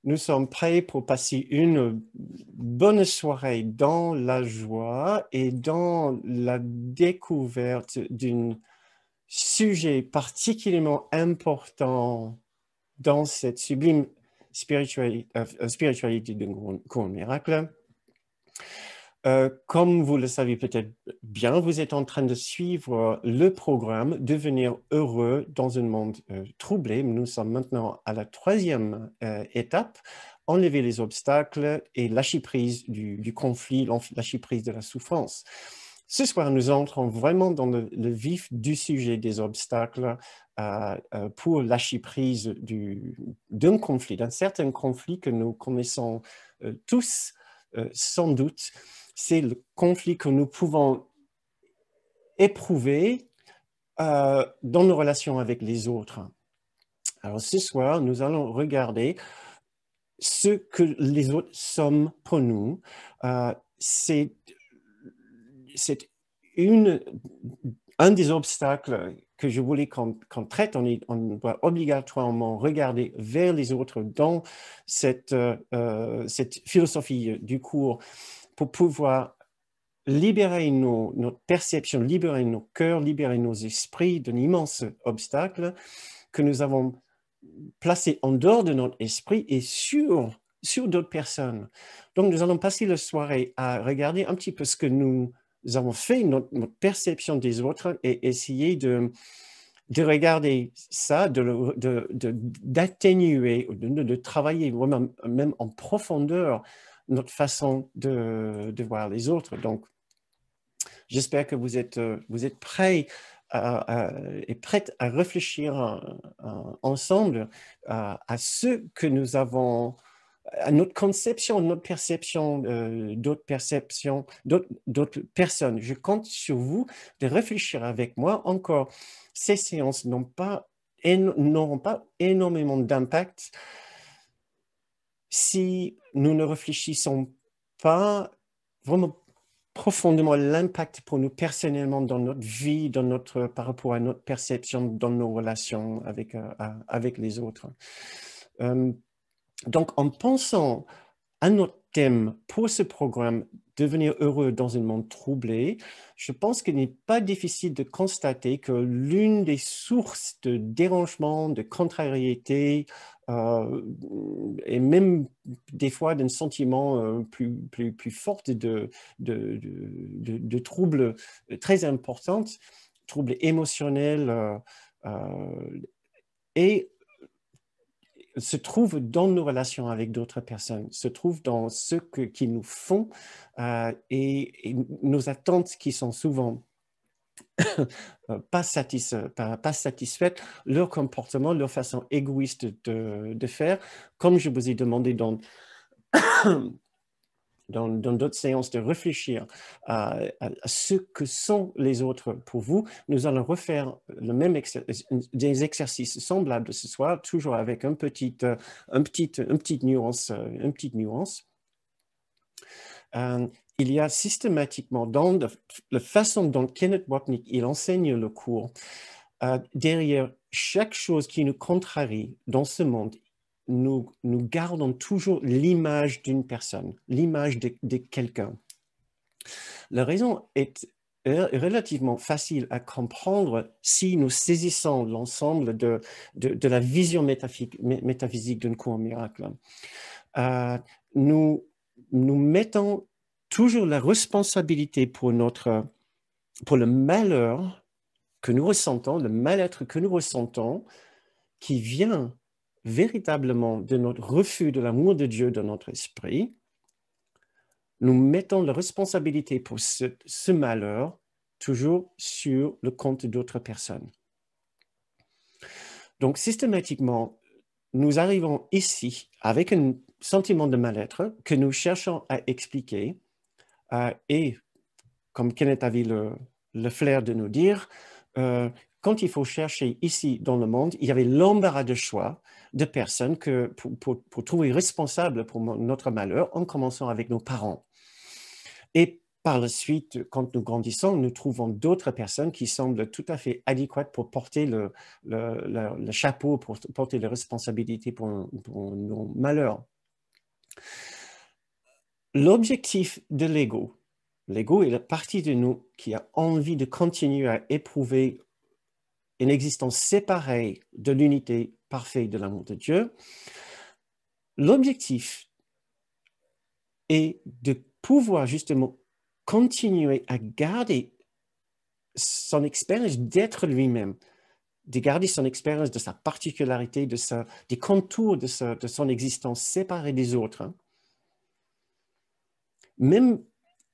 nous sommes prêts pour passer une bonne soirée dans la joie et dans la découverte d'un sujet particulièrement important dans cette sublime spiritualité d'un cours miracle. Comme vous le savez peut-être bien, vous êtes en train de suivre le programme Devenir heureux dans un monde troublé. Nous sommes maintenant à la troisième étape, enlever les obstacles et lâcher prise du conflit, lâcher prise de la souffrance. Ce soir, nous entrons vraiment dans le vif du sujet des obstacles pour lâcher prise d'un conflit, d'un certain conflit que nous connaissons tous sans doute. C'est le conflit que nous pouvons éprouver dans nos relations avec les autres. Alors ce soir, nous allons regarder ce que les autres sont pour nous. C'est un des obstacles que je voulais qu'on traite. On doit obligatoirement regarder vers les autres dans cette philosophie du cours pour pouvoir libérer notre perception, libérer nos cœurs, libérer nos esprits d'un immense obstacle que nous avons placé en dehors de notre esprit et sur d'autres personnes. Donc, nous allons passer la soirée à regarder un petit peu ce que nous avons fait, notre perception des autres, et essayer de regarder ça, d'atténuer, de travailler vraiment, même en profondeur notre façon de voir les autres. Donc, j'espère que vous êtes prêts et prêtes à réfléchir ensemble à ce que nous avons, à notre conception, notre perception d'autres personnes. Je compte sur vous de réfléchir avec moi. Encore, ces séances n'auront pas énormément d'impact si nous ne réfléchissons pas vraiment profondément l'impact pour nous personnellement dans notre vie, par rapport à notre perception dans nos relations avec les autres. Donc, en pensant à notre thème pour ce programme, devenir heureux dans un monde troublé, je pense qu'il n'est pas difficile de constater que l'une des sources de dérangement, de contrariété, et même des fois d'un sentiment plus fort de troubles très importants, troubles émotionnels, et se trouve dans nos relations avec d'autres personnes, se trouve dans ce qu'ils nous font et nos attentes qui sont souvent pas satisfaites, leur comportement, leur façon égoïste de faire. Comme je vous ai demandé dans d'autres séances de réfléchir à ce que sont les autres pour vous, nous allons refaire des exercices semblables ce soir, toujours avec une petite nuance. Il y a systématiquement dans la façon dont Kenneth Wapnick il enseigne le cours, derrière chaque chose qui nous contrarie dans ce monde, nous gardons toujours l'image d'une personne, l'image de quelqu'un. La raison est relativement facile à comprendre si nous saisissons l'ensemble de la vision métaphysique d'un cours miracle. Nous mettons toujours la responsabilité pour le malheur que nous ressentons, le mal-être que nous ressentons, qui vient véritablement de notre refus de l'amour de Dieu dans notre esprit. Nous mettons la responsabilité pour ce malheur toujours sur le compte d'autres personnes. Donc, systématiquement, nous arrivons ici avec un sentiment de mal-être que nous cherchons à expliquer et, comme Kenneth avait le flair de nous dire, quand il faut chercher ici dans le monde, il y avait l'embarras de choix de personnes pour trouver responsables pour notre malheur, en commençant avec nos parents. Et par la suite, quand nous grandissons, nous trouvons d'autres personnes qui semblent tout à fait adéquates pour porter le chapeau, pour porter les responsabilités pour nos malheurs. L'objectif de l'ego est la partie de nous qui a envie de continuer à éprouver une existence séparée de l'unité parfaite de l'amour de Dieu. L'objectif est de pouvoir justement continuer à garder son expérience d'être lui-même, de garder son expérience de sa particularité, des contours de son existence séparée des autres. Hein. Même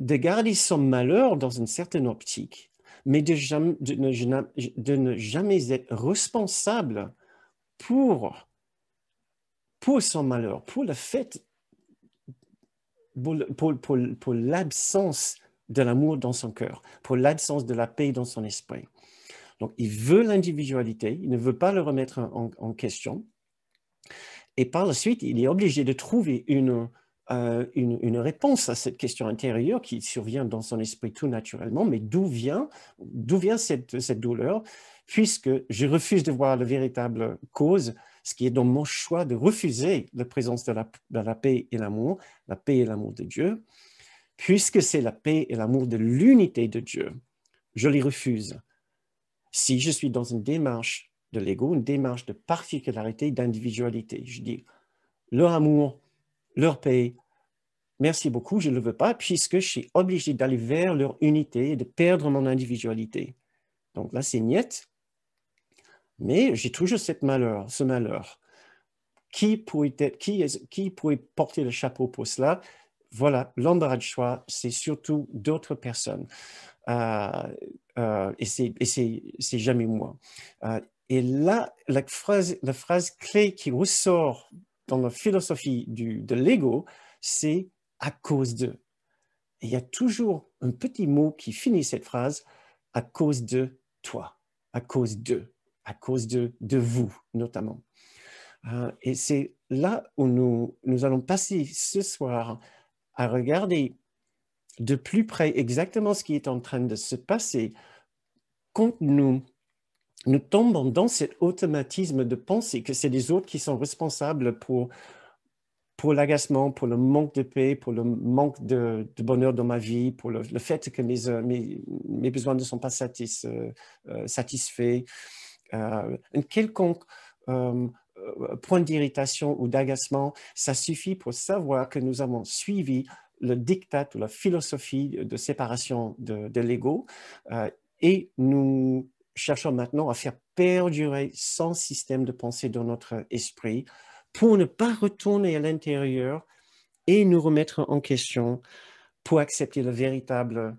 de garder son malheur dans une certaine optique, mais de ne jamais être responsable pour son malheur, pour le fait, pour l'absence de l'amour dans son cœur, pour l'absence de la paix dans son esprit. Donc, il veut l'individualité, il ne veut pas le remettre en question. Et par la suite, il est obligé de trouver une réponse à cette question intérieure qui survient dans son esprit tout naturellement. Mais d'où vient cette douleur? Puisque je refuse de voir la véritable cause, ce qui est dans mon choix de refuser la présence de la paix et l'amour, la paix et l'amour de Dieu, puisque c'est la paix et l'amour de l'unité de Dieu, je les refuse. Si je suis dans une démarche de l'ego, une démarche de particularité, d'individualité, je dis leur amour, leur paix, merci beaucoup, je ne le veux pas, puisque je suis obligé d'aller vers leur unité et de perdre mon individualité. Donc là, c'est niet, mais j'ai toujours ce malheur. Qui pourrait porter le chapeau pour cela? Voilà, l'embarras de choix, c'est surtout d'autres personnes. Et c'est jamais moi. Et là, la phrase clé qui ressort dans la philosophie de l'ego, c'est à cause de. Et il y a toujours un petit mot qui finit cette phrase, à cause de toi, à cause de vous notamment. Et c'est là où nous allons passer ce soir à regarder de plus près exactement ce qui est en train de se passer quand nous tombons dans cet automatisme de penser que c'est les autres qui sont responsables pour l'agacement, pour le manque de paix, pour le manque de bonheur dans ma vie, pour le fait que mes besoins ne sont pas satisfaits. Un quelconque point d'irritation ou d'agacement, ça suffit pour savoir que nous avons suivi le diktat ou la philosophie de séparation de l'ego et nous cherchons maintenant à faire perdurer son système de pensée dans notre esprit pour ne pas retourner à l'intérieur et nous remettre en question pour accepter la véritable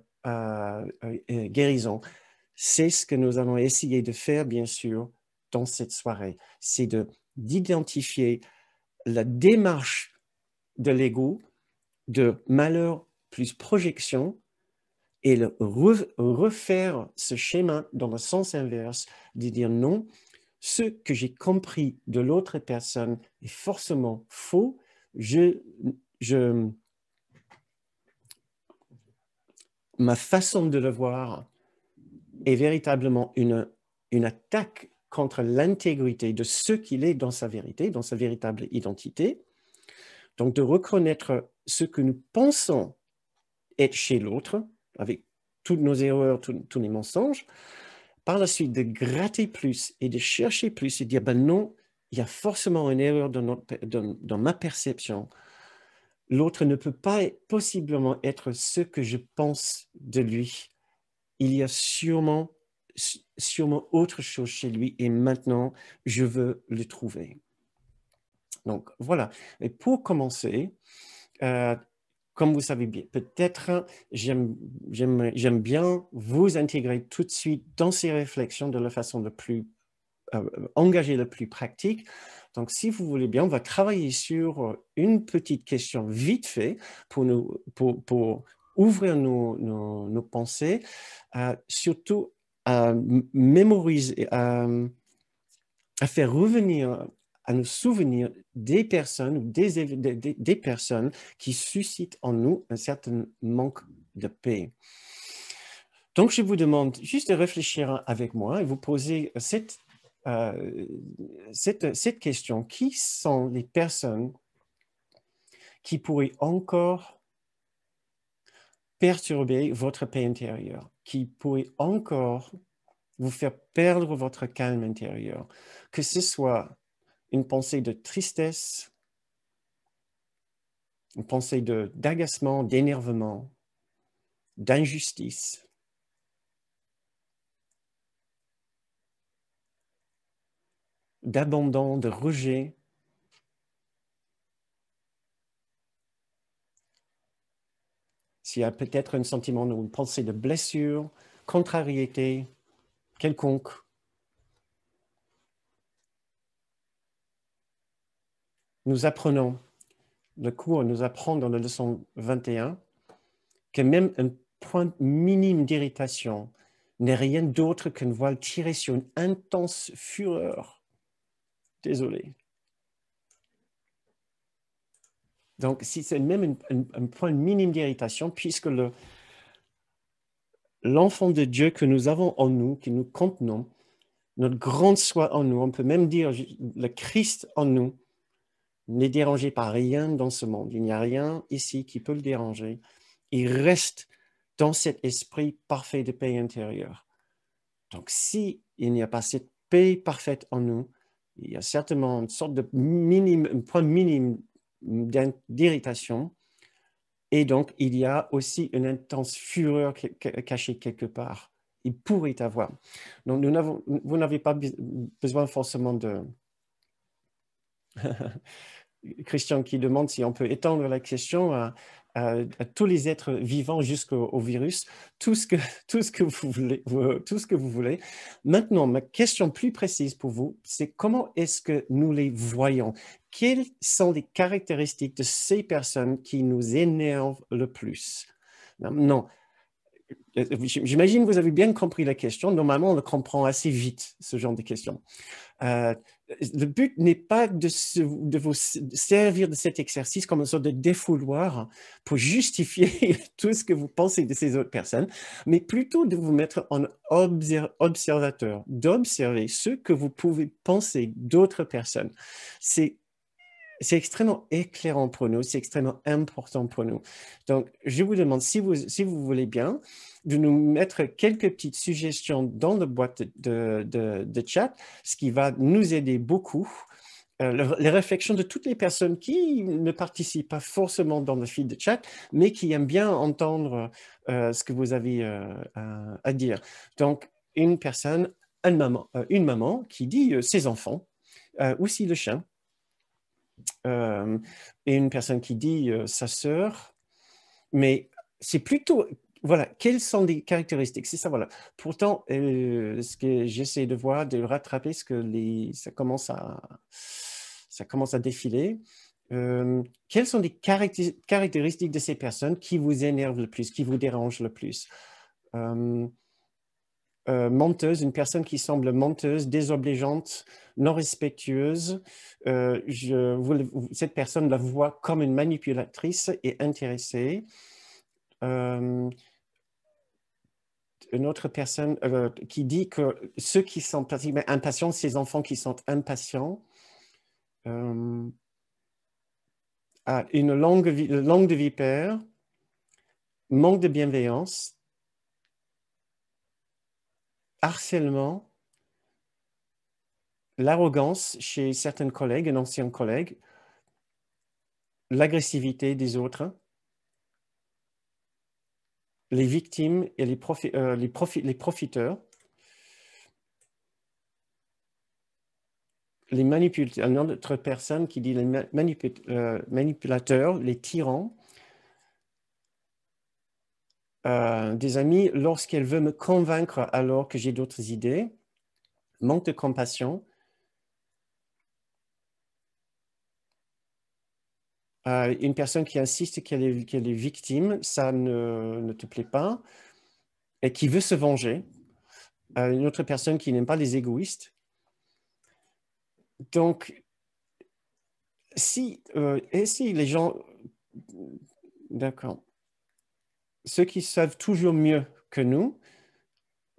guérison. C'est ce que nous allons essayer de faire, bien sûr, dans cette soirée. C'est d'identifier la démarche de l'ego, de malheur plus projection, et refaire ce schéma dans le sens inverse, de dire non, ce que j'ai compris de l'autre personne est forcément faux. Ma façon de le voir est véritablement une attaque contre l'intégrité de ce qu'il est dans sa vérité, dans sa véritable identité. Donc, de reconnaître ce que nous pensons être chez l'autre, avec toutes nos erreurs, tous les mensonges, par la suite de gratter plus et de chercher plus et de dire, ben non, il y a forcément une erreur dans ma perception. L'autre ne peut pas possiblement être ce que je pense de lui. Il y a sûrement autre chose chez lui et maintenant, je veux le trouver. Donc, voilà. Et pour commencer, comme vous savez bien, peut-être j'aime bien vous intégrer tout de suite dans ces réflexions de la façon la plus engagée, la plus pratique. Donc, si vous voulez bien, on va travailler sur une petite question vite fait pour ouvrir nos pensées, surtout à mémoriser, à faire revenir à nos souvenirs des personnes ou des personnes qui suscitent en nous un certain manque de paix. Donc, je vous demande juste de réfléchir avec moi et vous poser cette question. Qui sont les personnes qui pourrait encore perturber votre paix intérieure, qui pourrait encore vous faire perdre votre calme intérieur, que ce soit une pensée de tristesse, une pensée d'agacement, d'énervement, d'injustice, d'abandon, de rejet. S'il y a peut-être un sentiment ou une pensée de blessure, contrariété, quelconque. Nous apprenons, le cours nous apprend dans la leçon 21 que même un point minime d'irritation n'est rien d'autre qu'une voile tirée sur une intense fureur. Désolé. Donc, si c'est même un point minime d'irritation, puisque l'enfant de Dieu que nous avons en nous, que nous contenons, notre grande soi en nous, on peut même dire le Christ en nous, n'est dérangé par rien dans ce monde. Il n'y a rien ici qui peut le déranger. Il reste dans cet esprit parfait de paix intérieure. Donc, s'il n'y a pas cette paix parfaite en nous, il y a certainement une sorte de minime, un point minime d'irritation. Et donc, il y a aussi une intense fureur cachée quelque part. Il pourrait y avoir. Donc, vous n'avez pas besoin forcément de... Christian qui demande si on peut étendre la question à tous les êtres vivants jusqu'au virus, tout ce que vous voulez. Maintenant, ma question plus précise pour vous, c'est comment est-ce que nous les voyons? Quelles sont les caractéristiques de ces personnes qui nous énervent le plus? Non. J'imagine que vous avez bien compris la question. Normalement, on le comprend assez vite, ce genre de questions. Le but n'est pas de vous servir de cet exercice comme une sorte de défouloir pour justifier tout ce que vous pensez de ces autres personnes, mais plutôt de vous mettre en observateur, d'observer ce que vous pouvez penser d'autres personnes. C'est extrêmement éclairant pour nous, c'est extrêmement important pour nous. Donc, je vous demande, si vous voulez bien, de nous mettre quelques petites suggestions dans la boîte de chat, ce qui va nous aider beaucoup. Les réflexions de toutes les personnes qui ne participent pas forcément dans le fil de chat, mais qui aiment bien entendre ce que vous avez à dire. Donc, une personne, une maman qui dit ses enfants, aussi le chien, et une personne qui dit sa sœur, mais c'est plutôt, voilà, quelles sont les caractéristiques? C'est ça, voilà. Pourtant, ce que j'essaie de voir, de rattraper, ce que ça commence à défiler. Quelles sont les caractéristiques de ces personnes qui vous énervent le plus, qui vous dérangent le plus? Menteuse, une personne qui semble menteuse, désobligeante, non respectueuse. Cette personne la voit comme une manipulatrice et intéressée. Une autre personne qui dit que ceux qui sont impatients, ces enfants qui sont impatients, une langue de vipère, manque de bienveillance, harcèlement, l'arrogance chez certains collègues, un ancien collègue, l'agressivité des autres, les victimes et les profiteurs, les manipulateurs, une autre personne qui dit les manipulateurs, les tyrans, des amis lorsqu'elle veut me convaincre alors que j'ai d'autres idées, manque de compassion, une personne qui insiste qu'elle est victime, ça ne te plaît pas, et qui veut se venger, une autre personne qui n'aime pas les égoïstes. Donc, si les gens... D'accord. Ceux qui savent toujours mieux que nous,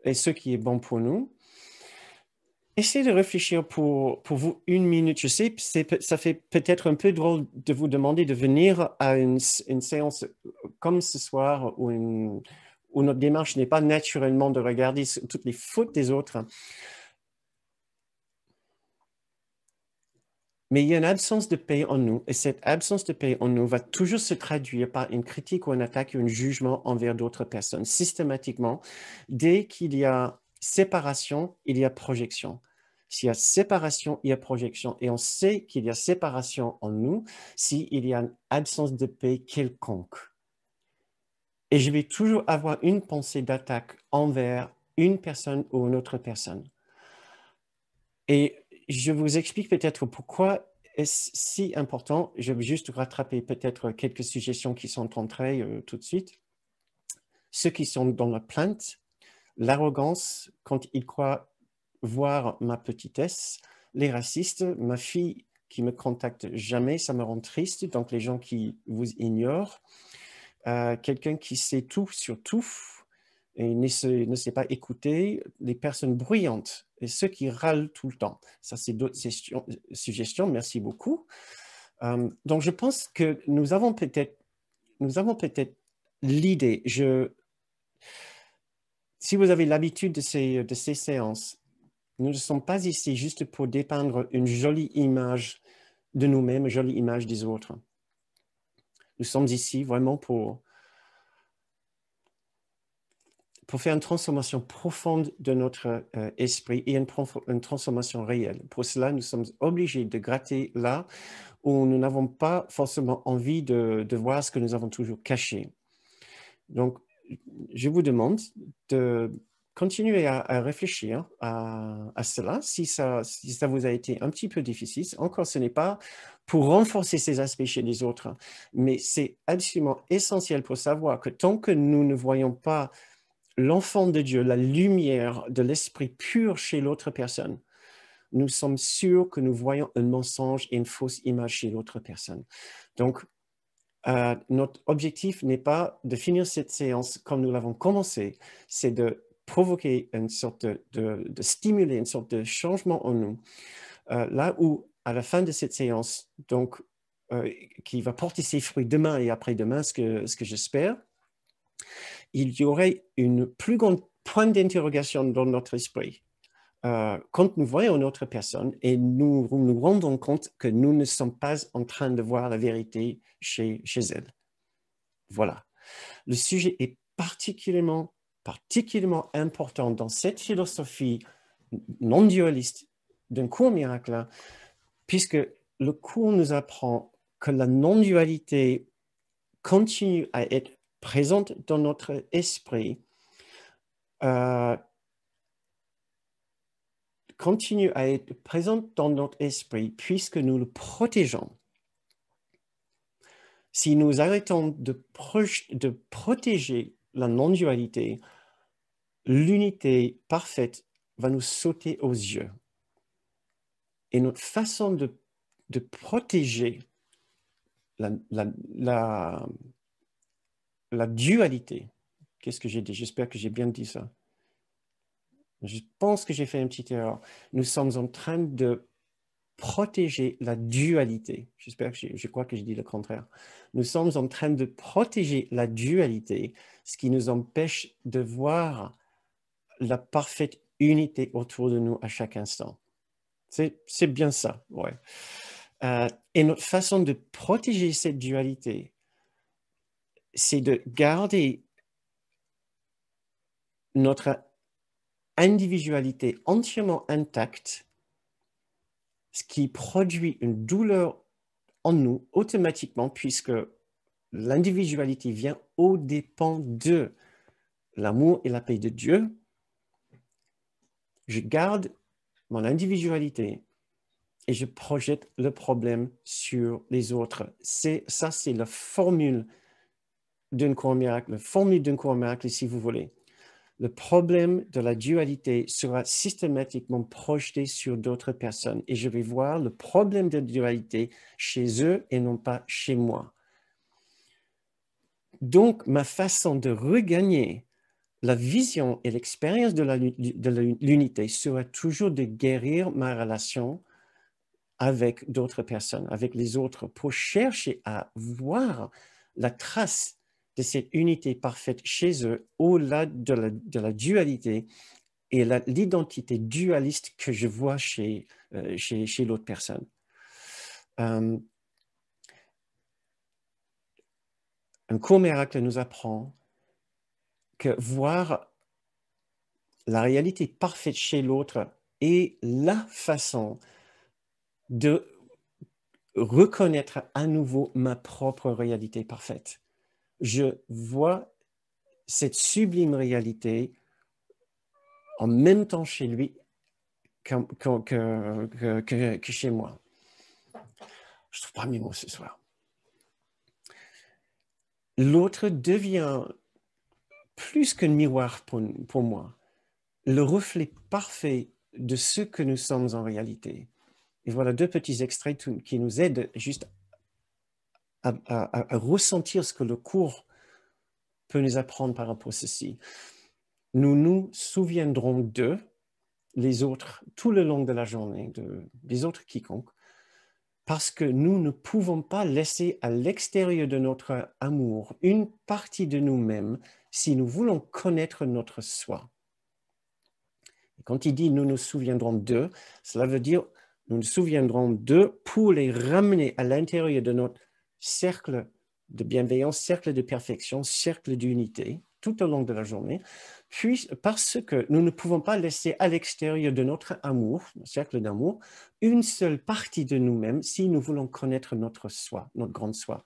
et ce qui est bon pour nous, essayez de réfléchir pour vous une minute. Je sais, ça fait peut-être un peu drôle de vous demander de venir à une séance comme ce soir où notre démarche n'est pas naturellement de regarder toutes les fautes des autres. Mais il y a une absence de paix en nous, et cette absence de paix en nous va toujours se traduire par une critique ou une attaque ou un jugement envers d'autres personnes. Systématiquement, dès qu'il y a séparation, il y a projection. S'il y a séparation, il y a projection. Et on sait qu'il y a séparation en nous s'il y a une absence de paix quelconque. Et je vais toujours avoir une pensée d'attaque envers une personne ou une autre personne. Et je vous explique peut-être pourquoi est-ce si important. Je vais juste rattraper peut-être quelques suggestions qui sont entrées tout de suite. Ceux qui sont dans la plainte, l'arrogance quand ils croient voir ma petitesse, les racistes, ma fille qui me contacte jamais, ça me rend triste, donc les gens qui vous ignorent, quelqu'un qui sait tout sur tout, et ne sait pas écouter, les personnes bruyantes et ceux qui râlent tout le temps. Ça, c'est d'autres suggestions. Merci beaucoup. Donc, je pense que nous avons peut-être l'idée. Si vous avez l'habitude de ces séances, nous ne sommes pas ici juste pour dépeindre une jolie image de nous-mêmes, une jolie image des autres. Nous sommes ici vraiment pour faire une transformation profonde de notre esprit et une transformation réelle. Pour cela, nous sommes obligés de gratter là où nous n'avons pas forcément envie de voir ce que nous avons toujours caché. Donc, je vous demande de continuer à réfléchir à cela. Si ça vous a été un petit peu difficile, encore, ce n'est pas pour renforcer ces aspects chez les autres, mais c'est absolument essentiel pour savoir que tant que nous ne voyons pas l'enfant de Dieu, la lumière de l'esprit pur chez l'autre personne, nous sommes sûrs que nous voyons un mensonge et une fausse image chez l'autre personne. Donc, notre objectif n'est pas de finir cette séance comme nous l'avons commencé, c'est de provoquer une sorte de stimuler une sorte de changement en nous. Là où, à la fin de cette séance, donc, qui va porter ses fruits demain et après-demain, ce que j'espère, il y aurait une plus grande point d'interrogation dans notre esprit. Quand nous voyons une autre personne et nous nous rendons compte que nous ne sommes pas en train de voir la vérité chez elle. Voilà. Le sujet est particulièrement important dans cette philosophie non dualiste d'un cours miracle, puisque le cours nous apprend que la non-dualité continue à être présente dans notre esprit, continue à être présente dans notre esprit puisque nous le protégeons. Si nous arrêtons de protéger la non-dualité, l'unité parfaite va nous sauter aux yeux. Et notre façon de protéger la dualité, qu'est-ce que j'ai dit? J'espère que j'ai bien dit ça. Je pense que j'ai fait une petite erreur. Nous sommes en train de protéger la dualité. Je crois que je dis le contraire. Nous sommes en train de protéger la dualité, ce qui nous empêche de voir la parfaite unité autour de nous à chaque instant. C'est bien ça, ouais. Et notre façon de protéger cette dualité, c'est de garder notre individualité entièrement intacte, ce qui produit une douleur en nous automatiquement, puisque l'individualité vient au dépend de l'amour et la paix de Dieu. Je garde mon individualité et je projette le problème sur les autres. Ça, c'est la formule d'un cours miracle, la formule d'un cours miracle, si vous voulez. Le problème de la dualité sera systématiquement projeté sur d'autres personnes et je vais voir le problème de la dualité chez eux et non pas chez moi. Donc, ma façon de regagner la vision et l'expérience de l'unité sera toujours de guérir ma relation avec d'autres personnes, avec les autres, pour chercher à voir la trace de cette unité parfaite chez eux, au-delà de la dualité et l'identité dualiste que je vois chez l'autre personne. Un court miracle nous apprend que voir la réalité parfaite chez l'autre est la façon de reconnaître à nouveau ma propre réalité parfaite. Je vois cette sublime réalité en même temps chez lui que chez moi. Je ne trouve pas mes mots ce soir. L'autre devient plus qu'un miroir pour moi, le reflet parfait de ce que nous sommes en réalité. Et voilà 2 petits extraits qui nous aident juste à ressentir ce que le cours peut nous apprendre par rapport à ceci. Nous nous souviendrons d'eux, les autres, tout le long de la journée, des autres quiconques, parce que nous ne pouvons pas laisser à l'extérieur de notre amour une partie de nous-mêmes si nous voulons connaître notre soi. Et quand il dit « nous nous souviendrons d'eux », cela veut dire « nous nous souviendrons d'eux » pour les ramener à l'intérieur de notre cercle de bienveillance, cercle de perfection, cercle d'unité, tout au long de la journée, puis parce que nous ne pouvons pas laisser à l'extérieur de notre amour, cercle d'amour, une seule partie de nous-mêmes si nous voulons connaître notre soi, notre grande soi.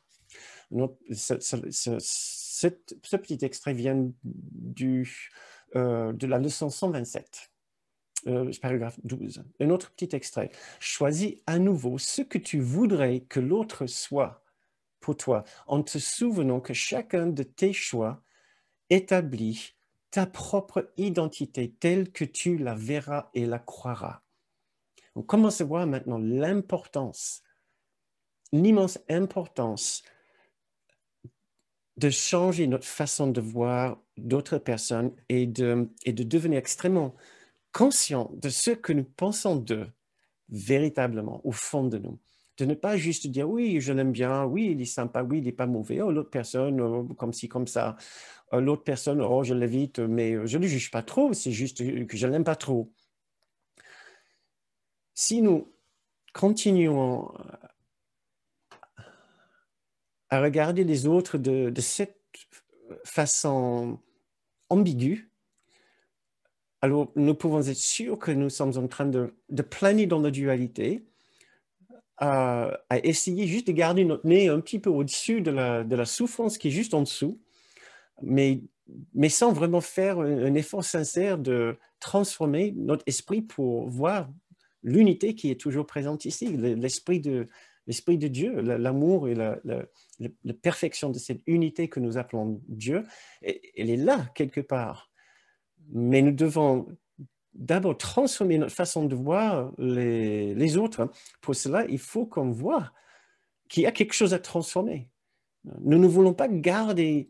Ce petit extrait vient de la leçon 127. Paragraphe 12. Un autre petit extrait. Choisis à nouveau ce que tu voudrais que l'autre soit pour toi, en te souvenant que chacun de tes choix établit ta propre identité telle que tu la verras et la croiras. On commence à voir maintenant l'importance, l'immense importance de changer notre façon de voir d'autres personnes et de devenir extrêmement conscient de ce que nous pensons d'eux véritablement au fond de nous. De ne pas juste dire oui, je l'aime bien, oui, il est sympa, oui, il n'est pas mauvais, oh, l'autre personne, oh, comme ci, comme ça, l'autre personne, oh, je l'évite, mais je ne le juge pas trop, c'est juste que je ne l'aime pas trop. Si nous continuons à regarder les autres de cette façon ambiguë, alors nous pouvons être sûrs que nous sommes en train de planer dans la dualité, à essayer juste de garder notre nez un petit peu au-dessus de la souffrance qui est juste en dessous, mais sans vraiment faire un effort sincère de transformer notre esprit pour voir l'unité qui est toujours présente ici, l'esprit de Dieu, l'amour et la perfection de cette unité que nous appelons Dieu, elle est là quelque part. Mais nous devons d'abord transformer notre façon de voir les autres. Pour cela, il faut qu'on voit qu'il y a quelque chose à transformer. Nous ne voulons pas garder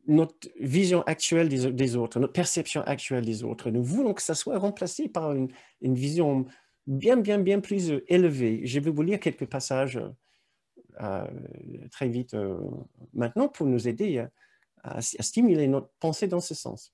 notre vision actuelle des autres, notre perception actuelle des autres. Nous voulons que ça soit remplacé par une vision bien plus élevée. Je vais vous lire quelques passages très vite maintenant pour nous aider à stimuler notre pensée dans ce sens.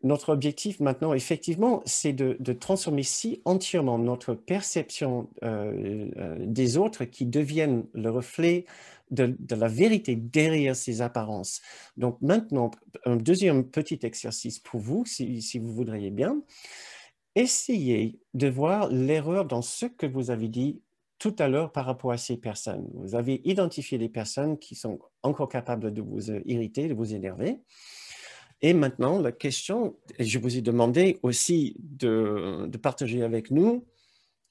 Notre objectif maintenant, effectivement, c'est de transformer si entièrement notre perception des autres qui deviennent le reflet de la vérité derrière ces apparences. Donc maintenant, un deuxième petit exercice pour vous, si vous voudriez bien, essayez de voir l'erreur dans ce que vous avez dit tout à l'heure par rapport à ces personnes. Vous avez identifié les personnes qui sont encore capables de vous irriter, de vous énerver. Et maintenant, la question, je vous ai demandé aussi de partager avec nous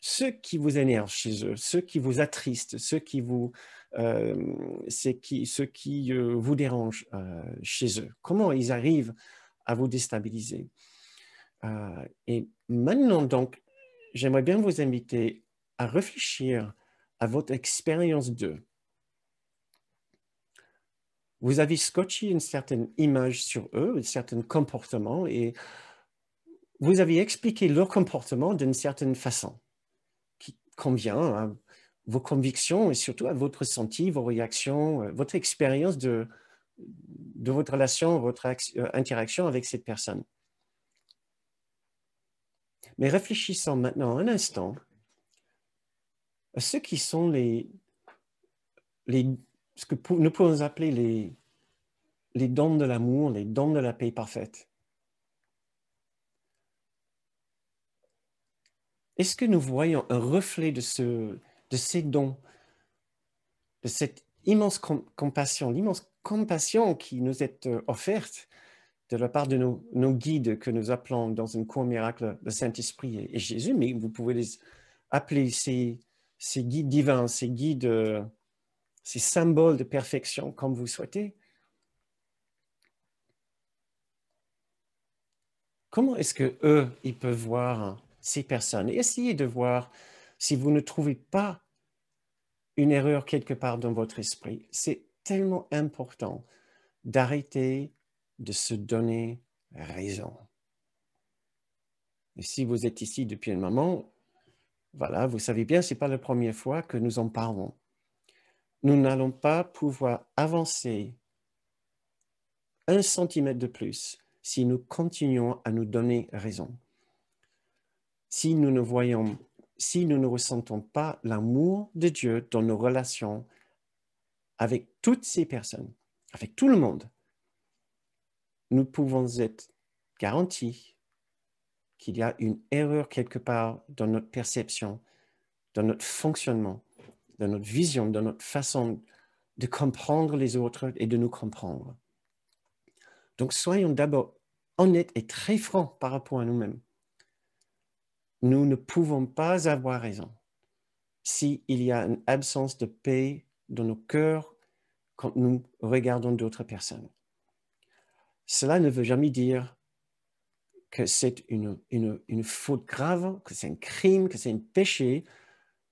ce qui vous énerve chez eux, ce qui vous attriste, ce qui vous dérange chez eux. Comment ils arrivent à vous déstabiliser. Et maintenant, donc, j'aimerais bien vous inviter à réfléchir à votre expérience d'eux. Vous avez scotché une certaine image sur eux, un certain comportement, et vous avez expliqué leur comportement d'une certaine façon, qui convient à vos convictions et surtout à votre ressenti, vos réactions, votre expérience de votre relation, votre interaction avec cette personne. Mais réfléchissons maintenant un instant à ceux qui sont ce que nous pouvons appeler les dons de l'amour, les dons de la paix parfaite. Est-ce que nous voyons un reflet de ces dons, de cette immense compassion, l'immense compassion qui nous est offerte de la part de nos guides que nous appelons dans un court miracle le Saint-Esprit et Jésus, mais vous pouvez les appeler ces guides divins, ces guides, ces symboles de perfection comme vous souhaitez. Comment est-ce que eux, ils peuvent voir ces personnes? Et essayez de voir si vous ne trouvez pas une erreur quelque part dans votre esprit. C'est tellement important d'arrêter de se donner raison. Et si vous êtes ici depuis un moment, voilà, vous savez bien, ce n'est pas la première fois que nous en parlons. Nous n'allons pas pouvoir avancer 1 centimètre de plus si nous continuons à nous donner raison. Si nous ne ressentons pas l'amour de Dieu dans nos relations avec toutes ces personnes, avec tout le monde, nous pouvons être garantis qu'il y a une erreur quelque part dans notre perception, dans notre fonctionnement, dans notre vision, dans notre façon de comprendre les autres et de nous comprendre. Donc, soyons d'abord honnêtes et très francs par rapport à nous-mêmes. Nous ne pouvons pas avoir raison s'il y a une absence de paix dans nos cœurs quand nous regardons d'autres personnes. Cela ne veut jamais dire que c'est une faute grave, que c'est un crime, que c'est un péché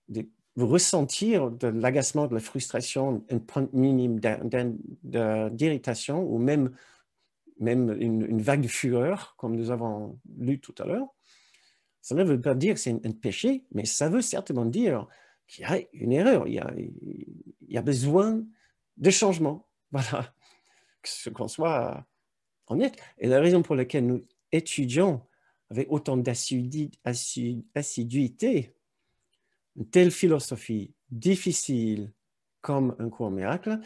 de ressentir de l'agacement, de la frustration, un point minime d'irritation ou même une vague de fureur, comme nous avons lu tout à l'heure. Ça ne veut pas dire que c'est un péché, mais ça veut certainement dire qu'il y a une erreur, il y a besoin de changement. Voilà, qu'on soit honnête. Et la raison pour laquelle nous étudions avec autant d'assiduité une telle philosophie difficile comme un court miracle,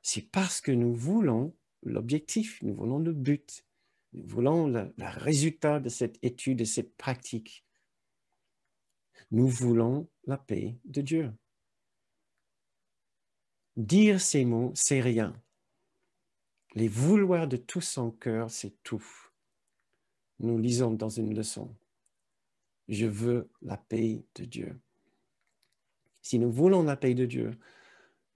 c'est parce que nous voulons l'objectif, nous voulons le but, nous voulons le résultat de cette étude, de cette pratique. Nous voulons la paix de Dieu. Dire ces mots, c'est rien. Les vouloir de tout son cœur, c'est tout. Nous lisons dans une leçon. Je veux la paix de Dieu. Si nous voulons la paix de Dieu,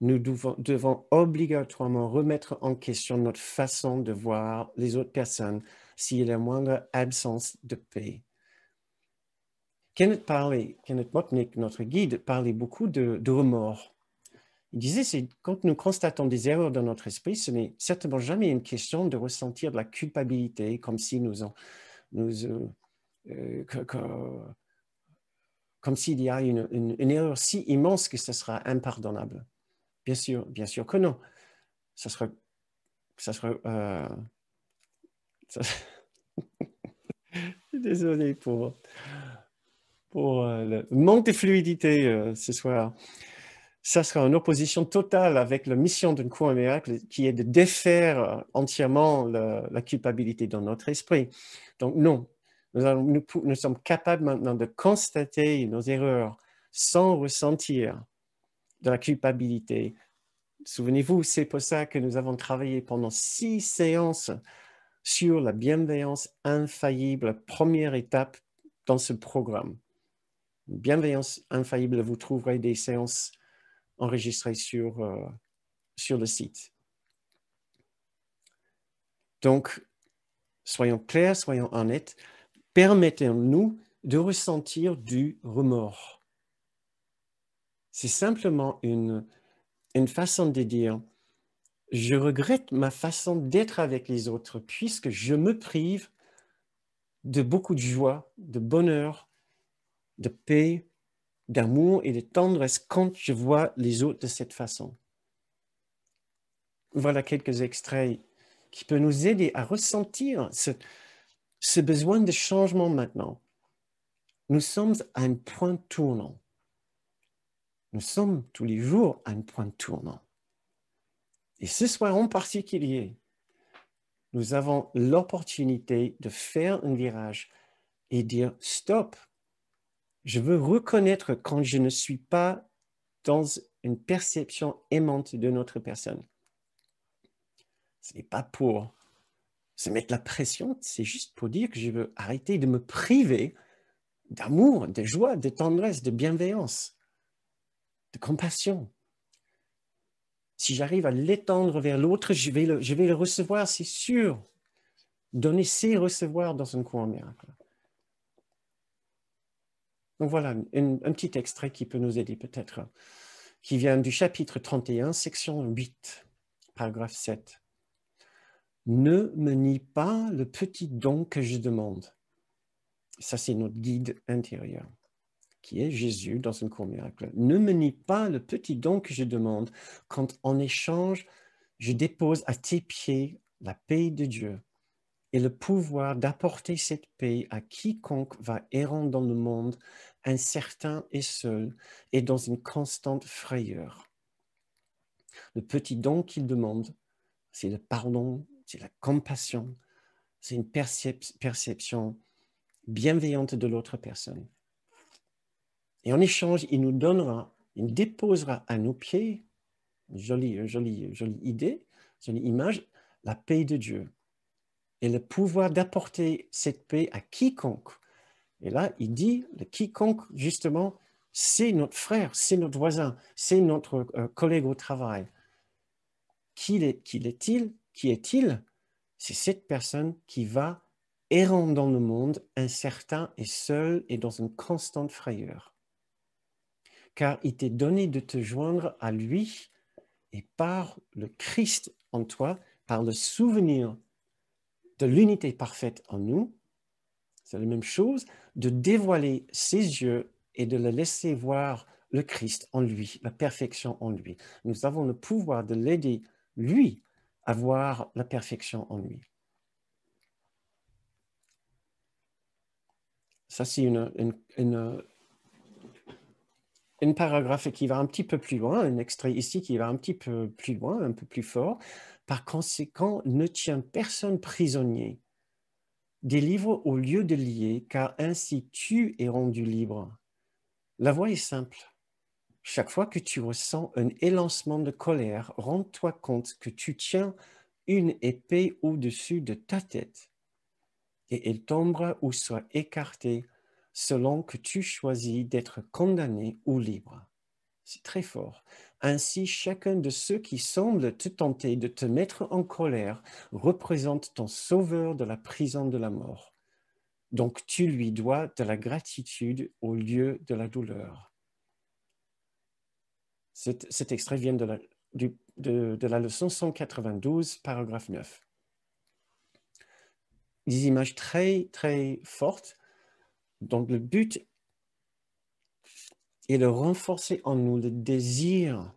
nous devons obligatoirement remettre en question notre façon de voir les autres personnes s'il y a la moindre absence de paix. Kenneth Wapnick, notre guide, parlait beaucoup de remords. Il disait, c'est quand nous constatons des erreurs dans notre esprit, ce n'est certainement jamais une question de ressentir de la culpabilité, comme si comme s'il y a une erreur si immense que ce sera impardonnable. Bien sûr que non. Ça sera désolé pour le manque de fluidité ce soir. Ça sera en opposition totale avec la mission d'un cours miracle qui est de défaire entièrement la culpabilité dans notre esprit. Donc non, nous sommes capables maintenant de constater nos erreurs sans ressentir de la culpabilité. Souvenez-vous, c'est pour ça que nous avons travaillé pendant 6 séances sur la bienveillance infaillible, première étape dans ce programme. Bienveillance infaillible, vous trouverez des séances enregistrées sur le site. Donc, soyons clairs, soyons honnêtes, permettez-nous de ressentir du remords. C'est simplement une façon de dire, je regrette ma façon d'être avec les autres puisque je me prive de beaucoup de joie, de bonheur, de paix, d'amour et de tendresse quand je vois les autres de cette façon. Voilà quelques extraits qui peuvent nous aider à ressentir ce besoin de changement maintenant. Nous sommes à un point tournant. Nous sommes tous les jours à un point tournant. Et ce soir en particulier, nous avons l'opportunité de faire un virage et dire stop. Je veux reconnaître quand je ne suis pas dans une perception aimante de notre personne. Ce n'est pas pour se mettre la pression, c'est juste pour dire que je veux arrêter de me priver d'amour, de joie, de tendresse, de bienveillance, de compassion. Si j'arrive à l'étendre vers l'autre, je vais le recevoir, c'est sûr. Donner, c'est recevoir dans un courant miracle. Donc voilà, un petit extrait qui peut nous aider peut-être, qui vient du chapitre 31, section 8, paragraphe 7. Ne me nie pas le petit don que je demande. Ça, c'est notre guide intérieur, qui est Jésus dans un court miracle. Ne me nie pas le petit don que je demande, quand en échange, je dépose à tes pieds la paix de Dieu et le pouvoir d'apporter cette paix à quiconque va errant dans le monde, incertain et seul, et dans une constante frayeur. Le petit don qu'il demande, c'est le pardon, c'est la compassion, c'est une perception bienveillante de l'autre personne. Et en échange, il nous donnera, il déposera à nos pieds, jolie idée, jolie image, la paix de Dieu et le pouvoir d'apporter cette paix à quiconque. Et là, il dit, le quiconque, justement, c'est notre frère, c'est notre voisin, c'est notre collègue au travail. Qui est-il? Qui est-il? C'est cette personne qui va errant dans le monde, incertain et seul et dans une constante frayeur. Car il t'est donné de te joindre à lui et par le Christ en toi, par le souvenir de l'unité parfaite en nous, c'est la même chose, de dévoiler ses yeux et de le laisser voir le Christ en lui, la perfection en lui. Nous avons le pouvoir de l'aider, lui, à voir la perfection en lui. Ça, c'est un paragraphe qui va un petit peu plus loin, un extrait ici qui va un petit peu plus loin, un peu plus fort. Par conséquent, ne tiens personne prisonnier. Délivre au lieu de lier, car ainsi tu es rendu libre. La voie est simple. Chaque fois que tu ressens un élancement de colère, rends-toi compte que tu tiens une épée au-dessus de ta tête et elle tombera ou sera écartée selon que tu choisis d'être condamné ou libre. C'est très fort. Ainsi, chacun de ceux qui semblent te tenter de te mettre en colère représente ton sauveur de la prison de la mort. Donc, tu lui dois de la gratitude au lieu de la douleur. Cet extrait vient de la leçon 192, paragraphe 9. Des images très, très fortes. Donc, le but est de renforcer en nous le désir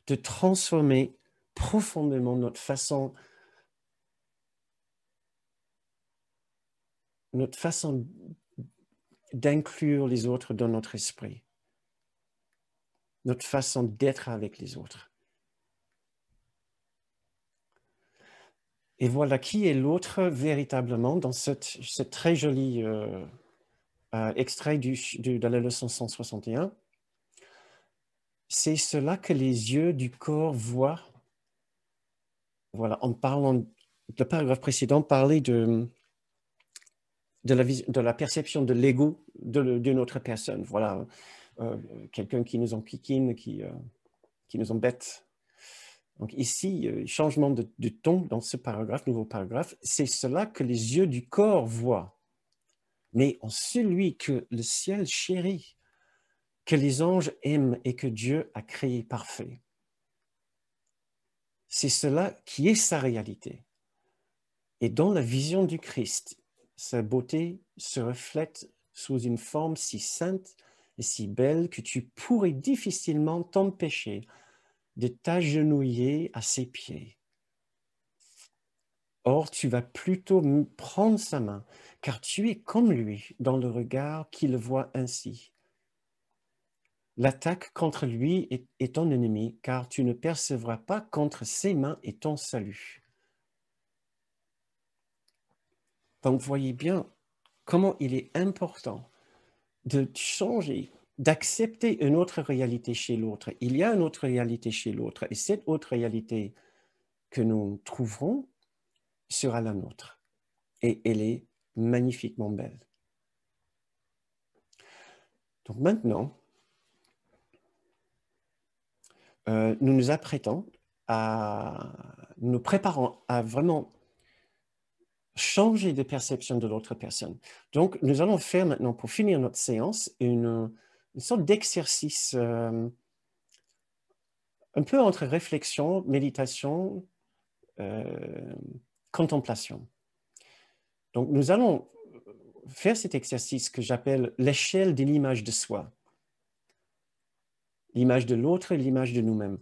de transformer profondément notre façon d'inclure les autres dans notre esprit, notre façon d'être avec les autres. Et voilà qui est l'autre véritablement dans ce très joli extrait de la leçon 161. C'est cela que les yeux du corps voient. Voilà, en parlant, le paragraphe précédent parlait de la perception de l'ego de notre personne. Voilà, quelqu'un qui nous enquiquine, qui nous embête. Donc ici, changement de ton dans ce paragraphe, nouveau paragraphe, c'est cela que les yeux du corps voient, mais en celui que le ciel chérit, que les anges aiment et que Dieu a créé parfait. C'est cela qui est sa réalité. Et dans la vision du Christ, sa beauté se reflète sous une forme si sainte et si belle que tu pourrais difficilement t'empêcher de t'agenouiller à ses pieds. Or, tu vas plutôt prendre sa main, car tu es comme lui dans le regard qui le voit ainsi. L'attaque contre lui est ton ennemi, car tu ne percevras pas contre ses mains et ton salut. Donc, voyez bien comment il est important de changer, d'accepter une autre réalité chez l'autre. Il y a une autre réalité chez l'autre, et cette autre réalité que nous trouverons sera la nôtre. Et elle est magnifiquement belle. Donc maintenant, nous nous apprêtons nous préparons à vraiment changer de perception de l'autre personne. Donc, nous allons faire maintenant, pour finir notre séance, une sorte d'exercice un peu entre réflexion, méditation, contemplation. Donc, nous allons faire cet exercice que j'appelle l'échelle de l'image de soi. L'image de l'autre et l'image de nous-mêmes.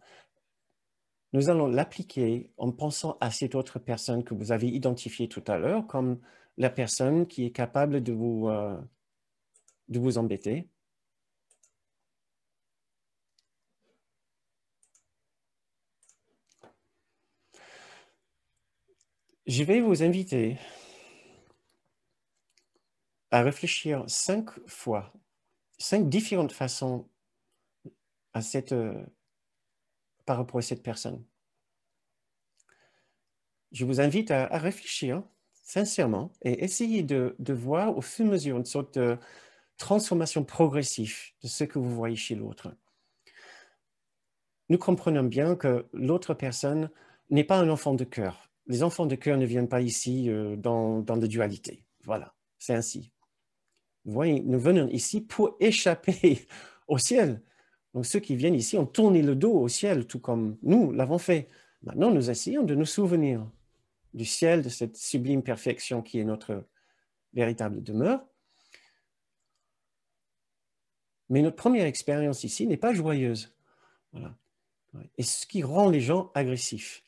Nous allons l'appliquer en pensant à cette autre personne que vous avez identifiée tout à l'heure comme la personne qui est capable de vous embêter. Je vais vous inviter à réfléchir 5 fois, 5 différentes façons à par rapport à cette personne. Je vous invite à réfléchir sincèrement et essayer de voir au fur et à mesure une sorte de transformation progressive de ce que vous voyez chez l'autre. Nous comprenons bien que l'autre personne n'est pas un enfant de cœur. Les enfants de cœur ne viennent pas ici dans la dualité. Voilà, c'est ainsi. Vous voyez, nous venons ici pour échapper au ciel. Donc ceux qui viennent ici ont tourné le dos au ciel, tout comme nous l'avons fait. Maintenant, nous essayons de nous souvenir du ciel, de cette sublime perfection qui est notre véritable demeure. Mais notre première expérience ici n'est pas joyeuse. Voilà. Et ce qui rend les gens agressifs.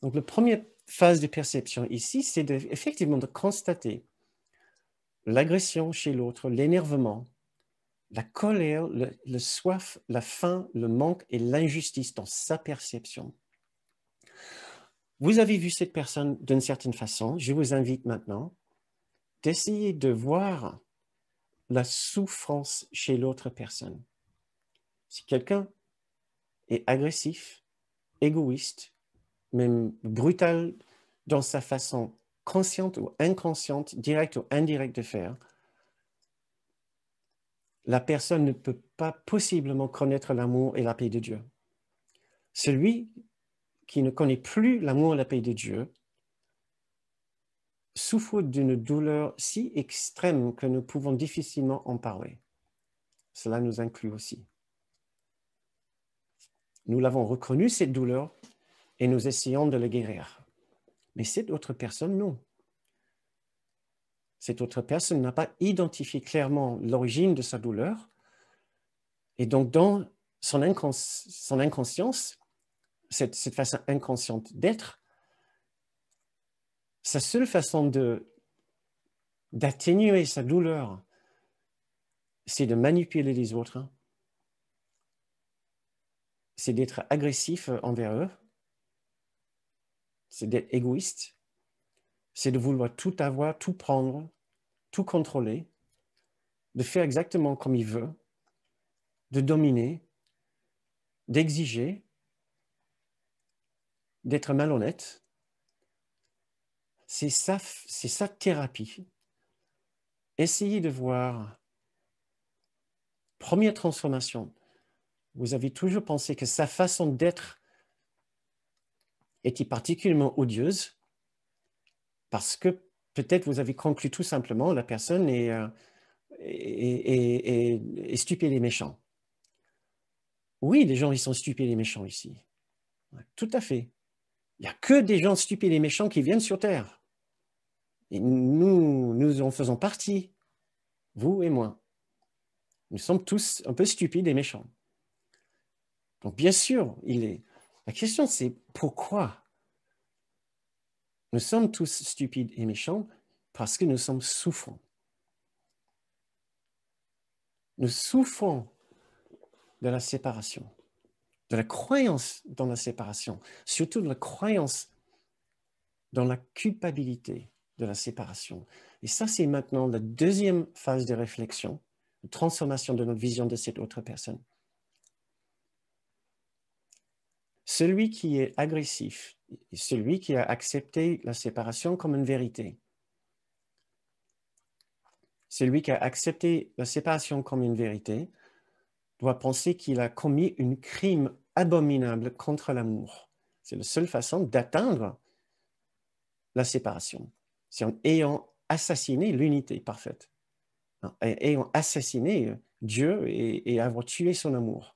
Donc, la première phase de perception ici, c'est effectivement de constater l'agression chez l'autre, l'énervement, la colère, le soif, la faim, le manque et l'injustice dans sa perception. Vous avez vu cette personne d'une certaine façon. Je vous invite maintenant d'essayer de voir la souffrance chez l'autre personne. Si quelqu'un est agressif, égoïste, même brutal dans sa façon consciente ou inconsciente, directe ou indirecte de faire, la personne ne peut pas possiblement connaître l'amour et la paix de Dieu. Celui qui ne connaît plus l'amour et la paix de Dieu souffre d'une douleur si extrême que nous pouvons difficilement en parler. Cela nous inclut aussi. Nous l'avons reconnu, cette douleur, et nous essayons de la guérir. Mais cette autre personne, non. Cette autre personne n'a pas identifié clairement l'origine de sa douleur. Et donc, dans son inconscience, cette façon inconsciente d'être, sa seule façon d'atténuer sa douleur, c'est de manipuler les autres, c'est d'être agressif envers eux, c'est d'être égoïste, c'est de vouloir tout avoir, tout prendre, tout contrôler, de faire exactement comme il veut, de dominer, d'exiger, d'être malhonnête. C'est sa thérapie. Essayez de voir. Première transformation. Vous avez toujours pensé que sa façon d'être était particulièrement odieuse parce que peut-être vous avez conclu tout simplement la personne est stupide et méchant. Oui, les gens, ils sont stupides et méchants ici. Tout à fait. Il n'y a que des gens stupides et méchants qui viennent sur Terre. Et nous en faisons partie, vous et moi. Nous sommes tous un peu stupides et méchants. Donc, bien sûr, la question, c'est pourquoi? Nous sommes tous stupides et méchants parce que nous sommes souffrants. Nous souffrons de la séparation, de la croyance dans la séparation, surtout de la croyance dans la culpabilité de la séparation. Et ça, c'est maintenant la deuxième phase de réflexion, de transformation de notre vision de cette autre personne. Celui qui est agressif, celui qui a accepté la séparation comme une vérité, celui qui a accepté la séparation comme une vérité doit penser qu'il a commis un crime abominable contre l'amour. C'est la seule façon d'atteindre la séparation. C'est en ayant assassiné l'unité parfaite, ayant assassiné Dieu et avoir tué son amour.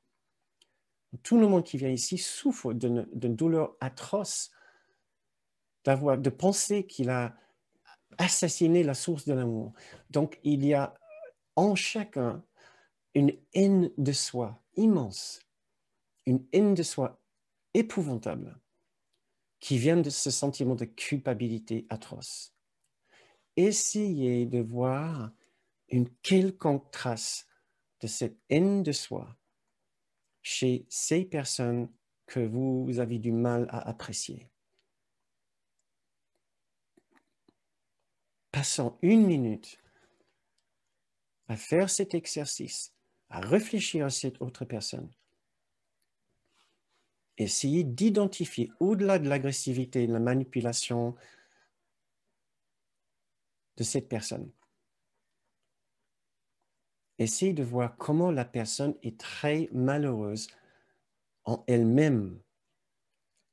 Tout le monde qui vient ici souffre d'une douleur atroce de penser qu'il a assassiné la source de l'amour. Donc, il y a en chacun une haine de soi immense, une haine de soi épouvantable qui vient de ce sentiment de culpabilité atroce. Essayez de voir une quelconque trace de cette haine de soi chez ces personnes que vous avez du mal à apprécier. Passons une minute à faire cet exercice, à réfléchir à cette autre personne. Essayez d'identifier, au-delà de l'agressivité et de la manipulation de cette personne, essayez de voir comment la personne est très malheureuse en elle-même.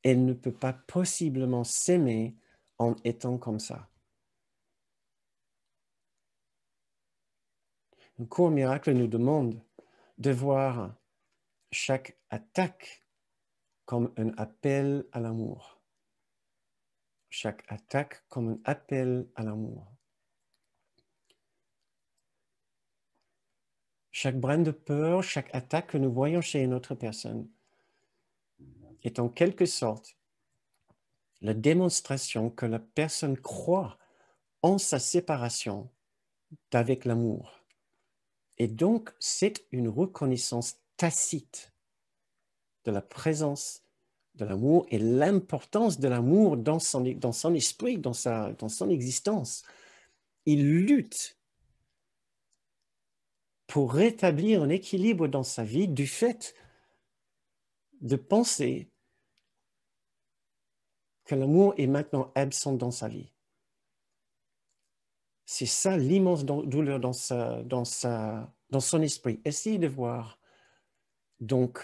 Elle ne peut pas possiblement s'aimer en étant comme ça. Le cours miracle nous demande de voir chaque attaque comme un appel à l'amour. Chaque attaque comme un appel à l'amour. Chaque brin de peur, chaque attaque que nous voyons chez une autre personne est en quelque sorte la démonstration que la personne croit en sa séparation d'avec l'amour. Et donc, c'est une reconnaissance tacite de la présence de l'amour et l'importance de l'amour dans son esprit, dans son existence. Il lutte pour rétablir un équilibre dans sa vie du fait de penser que l'amour est maintenant absent dans sa vie. C'est ça l'immense douleur dans son esprit. Essayez de voir, donc,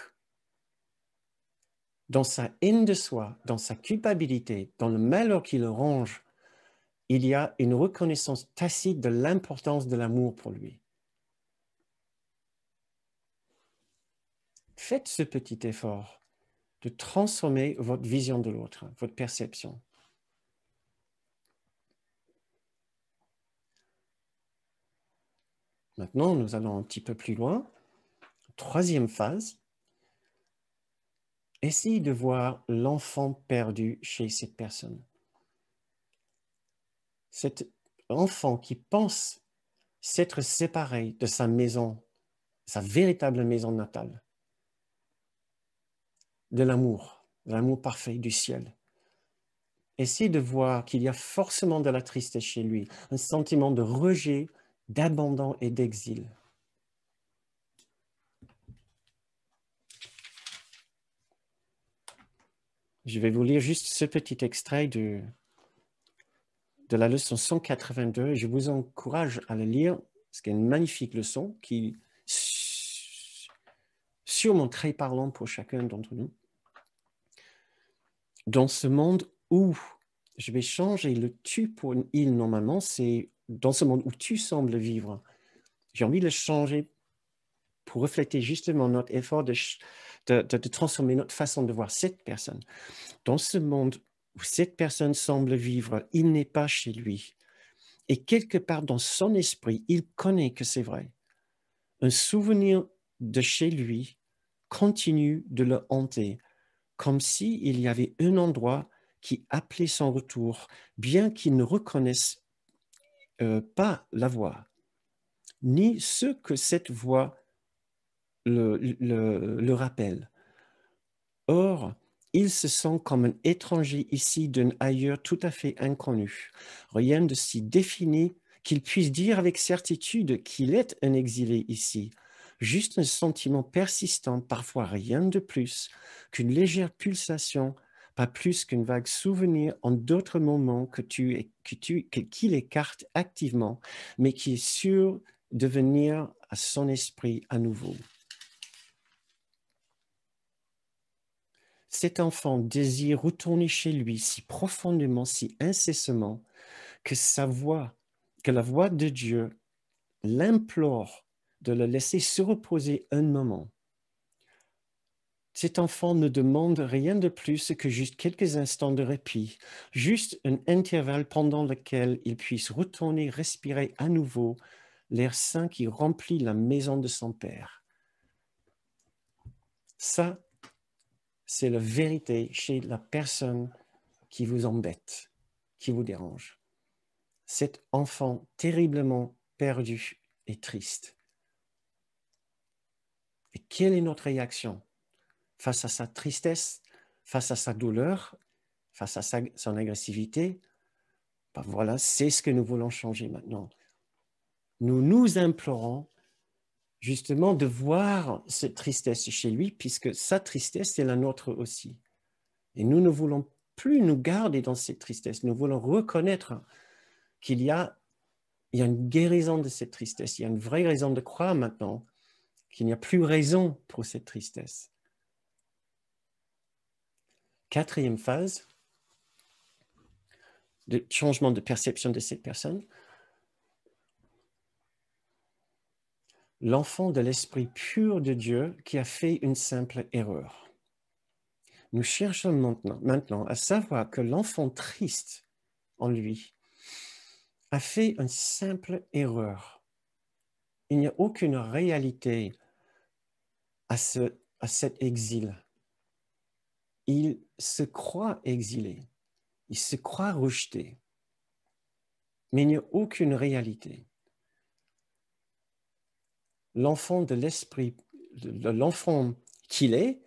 dans sa haine de soi, dans sa culpabilité, dans le malheur qui le ronge, il y a une reconnaissance tacite de l'importance de l'amour pour lui. Faites ce petit effort de transformer votre vision de l'autre, votre perception. Maintenant, nous allons un petit peu plus loin. Troisième phase. Essayez de voir l'enfant perdu chez cette personne. Cet enfant qui pense s'être séparé de sa maison, sa véritable maison natale, de l'amour parfait du ciel. Essayez de voir qu'il y a forcément de la tristesse chez lui, un sentiment de rejet, d'abandon et d'exil. Je vais vous lire juste ce petit extrait de la leçon 182. Je vous encourage à le lire, parce qu'il y a une magnifique leçon qui est sûrement très parlante pour chacun d'entre nous. Dans ce monde où, je vais changer le tu pour une il normalement, c'est dans ce monde où tu sembles vivre. J'ai envie de le changer pour refléter justement notre effort de transformer notre façon de voir cette personne. Dans ce monde où cette personne semble vivre, il n'est pas chez lui. Et quelque part dans son esprit, il connaît que c'est vrai. Un souvenir de chez lui continue de le hanter, comme s'il y avait un endroit qui appelait son retour, bien qu'il ne reconnaisse pas la voix, ni ce que cette voix le rappelle. Or, il se sent comme un étranger ici d'un ailleurs tout à fait inconnu. Rien de si défini qu'il puisse dire avec certitude qu'il est un exilé ici. Juste un sentiment persistant, parfois rien de plus qu'une légère pulsation, pas plus qu'une vague souvenir en d'autres moments qu'il écarte activement, mais qui est sûr de venir à son esprit à nouveau. Cet enfant désire retourner chez lui si profondément, si incessamment, que que la voix de Dieu l'implore de le laisser se reposer un moment. Cet enfant ne demande rien de plus que juste quelques instants de répit, juste un intervalle pendant lequel il puisse retourner respirer à nouveau l'air sain qui remplit la maison de son Père. Ça, c'est la vérité chez la personne qui vous embête, qui vous dérange. Cet enfant terriblement perdu et triste. Et quelle est notre réaction face à sa tristesse, face à sa douleur, face à son agressivité? Ben voilà, c'est ce que nous voulons changer maintenant. Nous nous implorons justement de voir cette tristesse chez lui, puisque sa tristesse est la nôtre aussi. Et nous ne voulons plus nous garder dans cette tristesse. Nous voulons reconnaître qu'il y a une guérison de cette tristesse. Il y a une vraie raison de croire maintenant qu'il n'y a plus raison pour cette tristesse. Quatrième phase de changement de perception de cette personne. L'enfant de l'esprit pur de Dieu qui a fait une simple erreur. Nous cherchons maintenant à savoir que l'enfant triste en lui a fait une simple erreur. Il n'y a aucune réalité à cet exil. Il se croit exilé, il se croit rejeté, mais il n'y a aucune réalité. L'enfant de l'esprit, l'enfant qu'il est,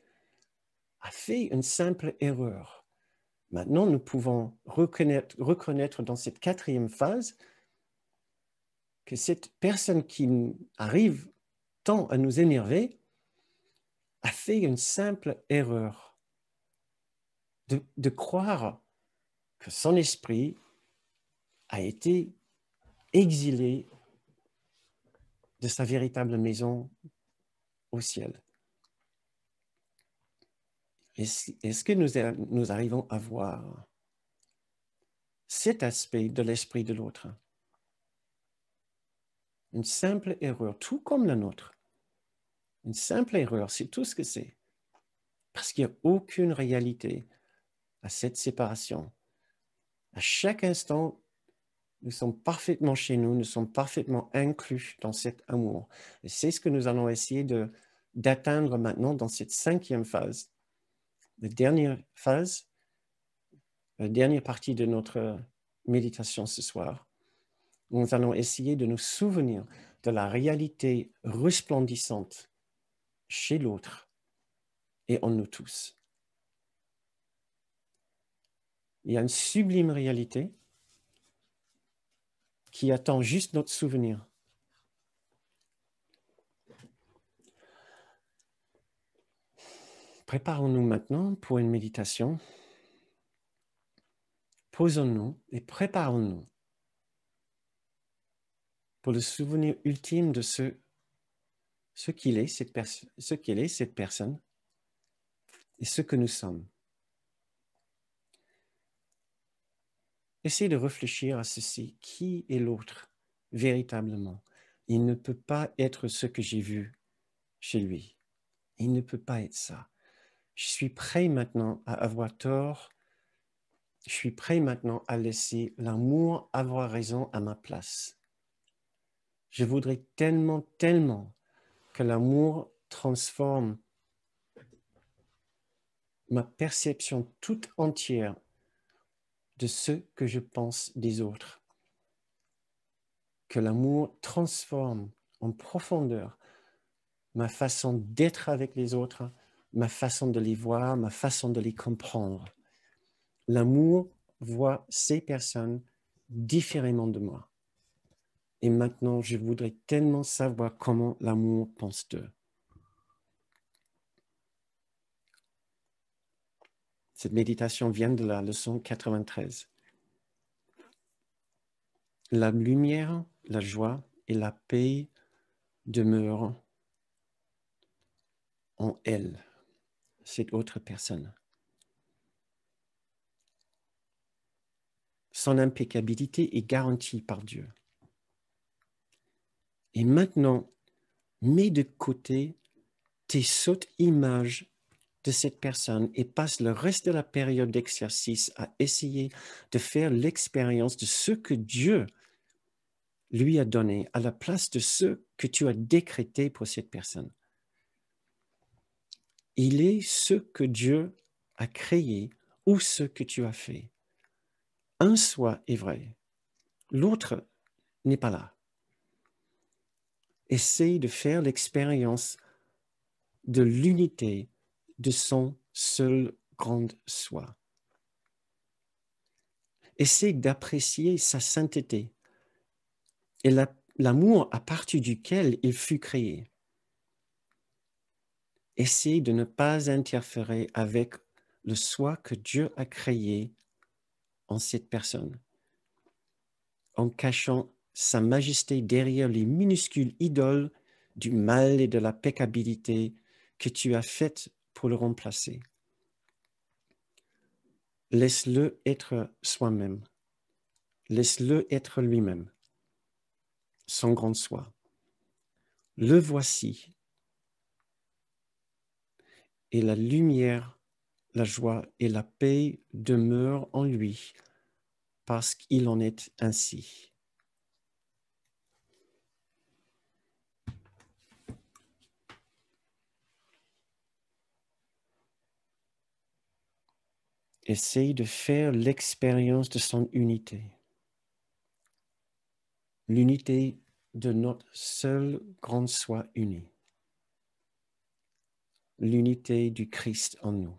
a fait une simple erreur. Maintenant, nous pouvons reconnaître dans cette quatrième phase que cette personne qui arrive tant à nous énerver a fait une simple erreur de croire que son esprit a été exilé de sa véritable maison au ciel. Est-ce que nous arrivons à voir cet aspect de l'esprit de l'autre? Une simple erreur, tout comme la nôtre. Une simple erreur, c'est tout ce que c'est. Parce qu'il n'y a aucune réalité à cette séparation. À chaque instant, nous sommes parfaitement chez nous, nous sommes parfaitement inclus dans cet amour. Et c'est ce que nous allons essayer d'atteindre maintenant dans cette cinquième phase. La dernière phase, la dernière partie de notre méditation ce soir. Nous allons essayer de nous souvenir de la réalité resplendissante chez l'autre et en nous tous. Il y a une sublime réalité qui attend juste notre souvenir. Préparons-nous maintenant pour une méditation. Posons-nous et préparons-nous pour le souvenir ultime de ce qu'il est, cette personne, et ce que nous sommes. Essayez de réfléchir à ceci. Qui est l'autre véritablement? Il ne peut pas être ce que j'ai vu chez lui. Il ne peut pas être ça. Je suis prêt maintenant à avoir tort Je suis prêt maintenant à laisser l'amour avoir raison à ma place. Je voudrais tellement, tellement que l'amour transforme ma perception toute entière de ce que je pense des autres. Que l'amour transforme en profondeur ma façon d'être avec les autres, ma façon de les voir, ma façon de les comprendre. L'amour voit ces personnes différemment de moi. Et maintenant, je voudrais tellement savoir comment l'amour pense d'eux. Cette méditation vient de la leçon 93. La lumière, la joie et la paix demeurent en elle, cette autre personne. Son impeccabilité est garantie par Dieu. Et maintenant, mets de côté tes sautes images de cette personne et passe le reste de la période d'exercice à essayer de faire l'expérience de ce que Dieu lui a donné à la place de ce que tu as décrété pour cette personne. Il est ce que Dieu a créé ou ce que tu as fait. Un soi est vrai, l'autre n'est pas là. Essaye de faire l'expérience de l'unité de son seul grand soi. Essaye d'apprécier sa sainteté et l'amour à partir duquel il fut créé. Essaye de ne pas interférer avec le soi que Dieu a créé en cette personne, en cachant sa majesté derrière les minuscules idoles du mal et de la peccabilité que tu as faites pour le remplacer. Laisse-le être soi-même. Laisse-le être lui-même, son grand soi. Le voici. Et la lumière, la joie et la paix demeurent en lui parce qu'il en est ainsi. Essaye de faire l'expérience de son unité. L'unité de notre seul grand soi uni. L'unité du Christ en nous.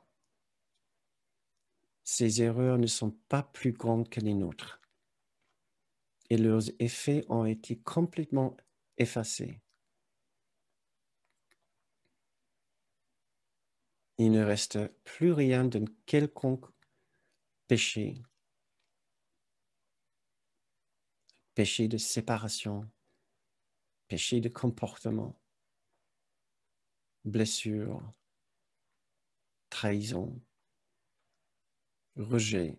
Ses erreurs ne sont pas plus grandes que les nôtres et leurs effets ont été complètement effacés. Il ne reste plus rien d'un quelconque péché, péché de séparation, péché de comportement, blessure, trahison, rejet.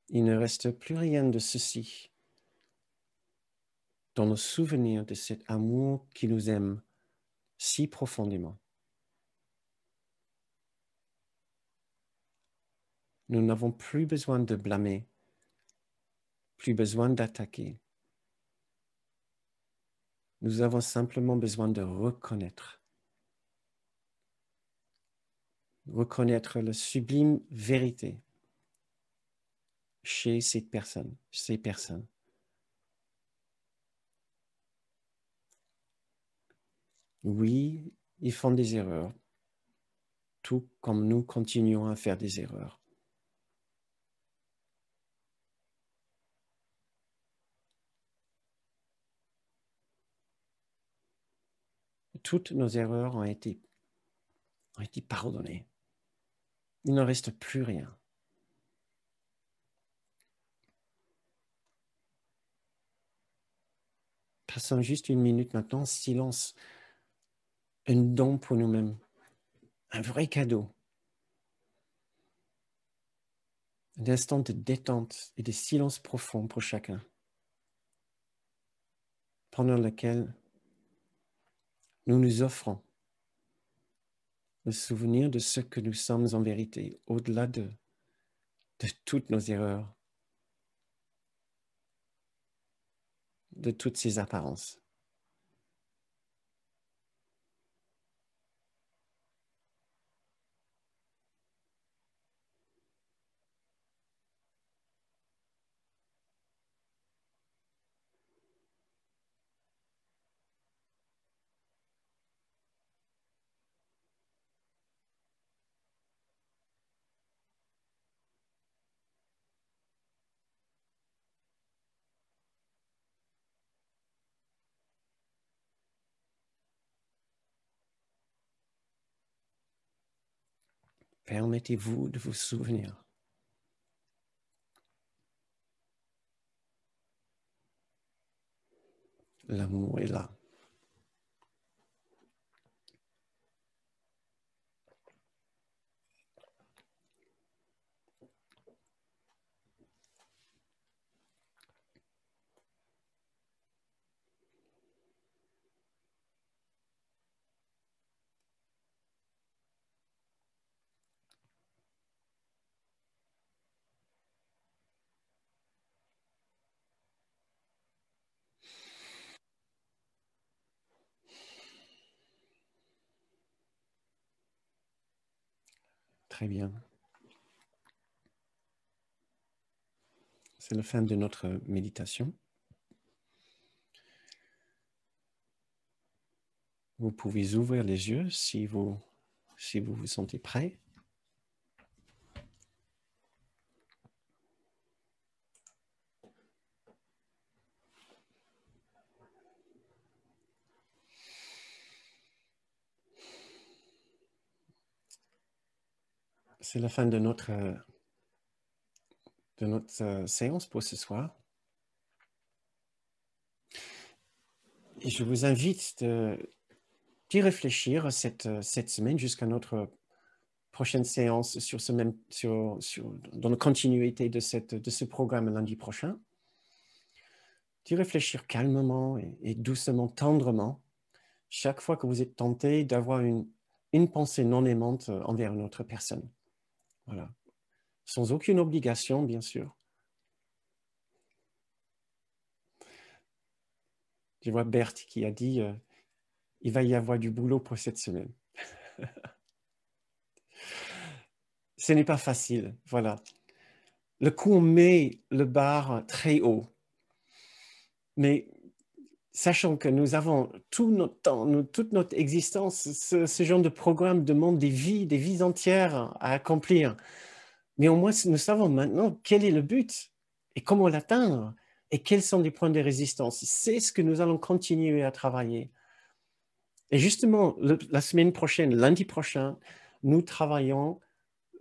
Il ne reste plus rien de ceci dans le souvenir de cet amour qui nous aime si profondément. Nous n'avons plus besoin de blâmer, plus besoin d'attaquer. Nous avons simplement besoin de reconnaître la sublime vérité chez ces personnes. Oui, ils font des erreurs, tout comme nous continuons à faire des erreurs. Toutes nos erreurs ont été pardonnées. Il ne reste plus rien. Passons juste une minute maintenant en silence. Un don pour nous-mêmes. Un vrai cadeau. Un instant de détente et de silence profond pour chacun. Pendant lequel nous nous offrons le souvenir de ce que nous sommes en vérité, au-delà de toutes nos erreurs, de toutes ces apparences. Permettez-vous de vous souvenir. L'amour est là. Très bien. C'est la fin de notre méditation. Vous pouvez ouvrir les yeux si vous vous sentez prêt. C'est la fin de notre séance pour ce soir. Et je vous invite d'y réfléchir cette semaine jusqu'à notre prochaine séance dans la continuité de ce programme lundi prochain. D'y réfléchir calmement et doucement, tendrement, chaque fois que vous êtes tenté d'avoir une pensée non aimante envers une autre personne. Voilà. Sans aucune obligation, bien sûr. Je vois Berthe qui a dit il va y avoir du boulot pour cette semaine. Ce n'est pas facile, voilà. Le coup, on met le bar très haut. Mais sachant que nous avons tout notre temps, toute notre existence, ce genre de programme demande des vies entières à accomplir. Mais au moins, nous savons maintenant quel est le but et comment l'atteindre et quels sont les points de résistance. C'est ce que nous allons continuer à travailler. Et justement, la semaine prochaine, lundi prochain, nous travaillons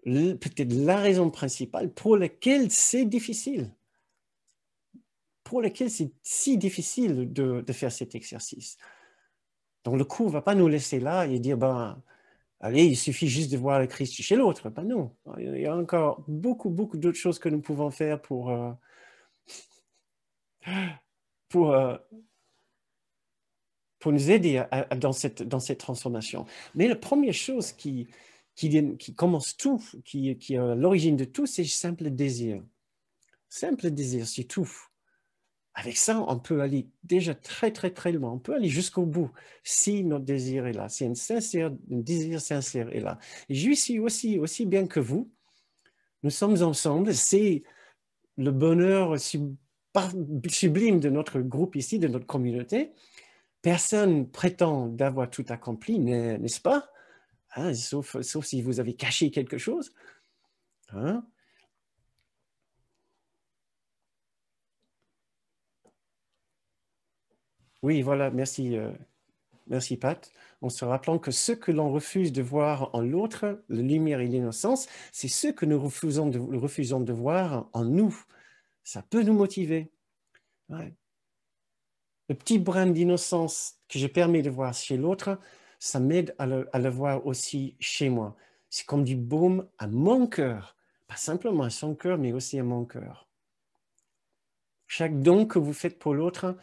peut-être la raison principale pour laquelle c'est difficile. Pour laquelle c'est si difficile de faire cet exercice. Donc le coup ne va pas nous laisser là et dire, ben, allez, il suffit juste de voir le Christ chez l'autre. Ben non, il y a encore beaucoup d'autres choses que nous pouvons faire pour nous aider dans cette transformation. Mais la première chose qui commence tout, qui est à l'origine de tout, c'est simple désir. Simple désir, c'est tout. Avec ça, on peut aller déjà très loin. On peut aller jusqu'au bout si notre désir est là, si un désir sincère est là. Et je suis aussi bien que vous. Nous sommes ensemble. C'est le bonheur sublime de notre groupe ici, de notre communauté. Personne prétend d'avoir tout accompli, n'est-ce pas? Hein, sauf si vous avez caché quelque chose. Hein? Oui, voilà, merci. Merci Pat. En se rappelant que ce que l'on refuse de voir en l'autre, la lumière et l'innocence, c'est ce que nous refusons de voir en nous. Ça peut nous motiver. Ouais. Le petit brin d'innocence que je permets de voir chez l'autre, ça m'aide à le voir aussi chez moi. C'est comme du baume à mon cœur. Pas simplement à son cœur, mais aussi à mon cœur. Chaque don que vous faites pour l'autre,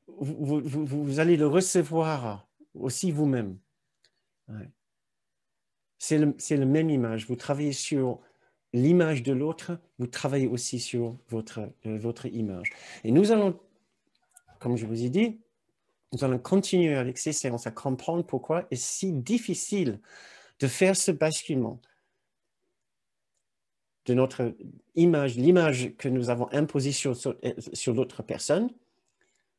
vous allez le recevoir aussi vous-même. Ouais. c'est la même image. Vous travaillez sur l'image de l'autre, vous travaillez aussi sur votre image. Et nous allons, comme je vous ai dit, nous allons continuer avec ces séances à comprendre pourquoi est si difficile de faire ce basculement de notre image, l'image que nous avons imposée sur l'autre personne.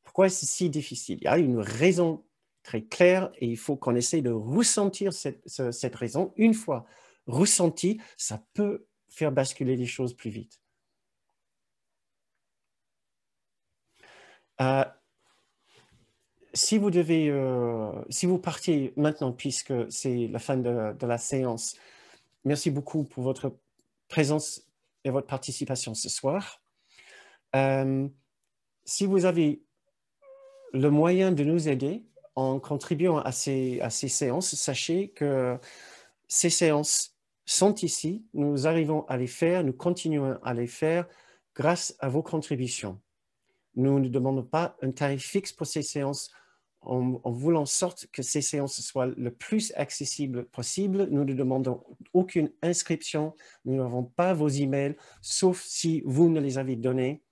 Pourquoi est-ce si difficile? Il y a une raison très claire et il faut qu'on essaie de ressentir cette raison. Une fois ressentie, ça peut faire basculer les choses plus vite. Si vous partiez maintenant, puisque c'est la fin de la séance, merci beaucoup pour votre présence et votre participation ce soir. Si vous avez le moyen de nous aider en contribuant à ces séances, sachez que ces séances sont ici, nous arrivons à les faire, nous continuons à les faire grâce à vos contributions. Nous ne demandons pas un tarif fixe pour ces séances en voulant en sorte que ces séances soient le plus accessibles possible. Nous ne demandons aucune inscription, nous n'avons pas vos emails, sauf si vous ne les avez donnés.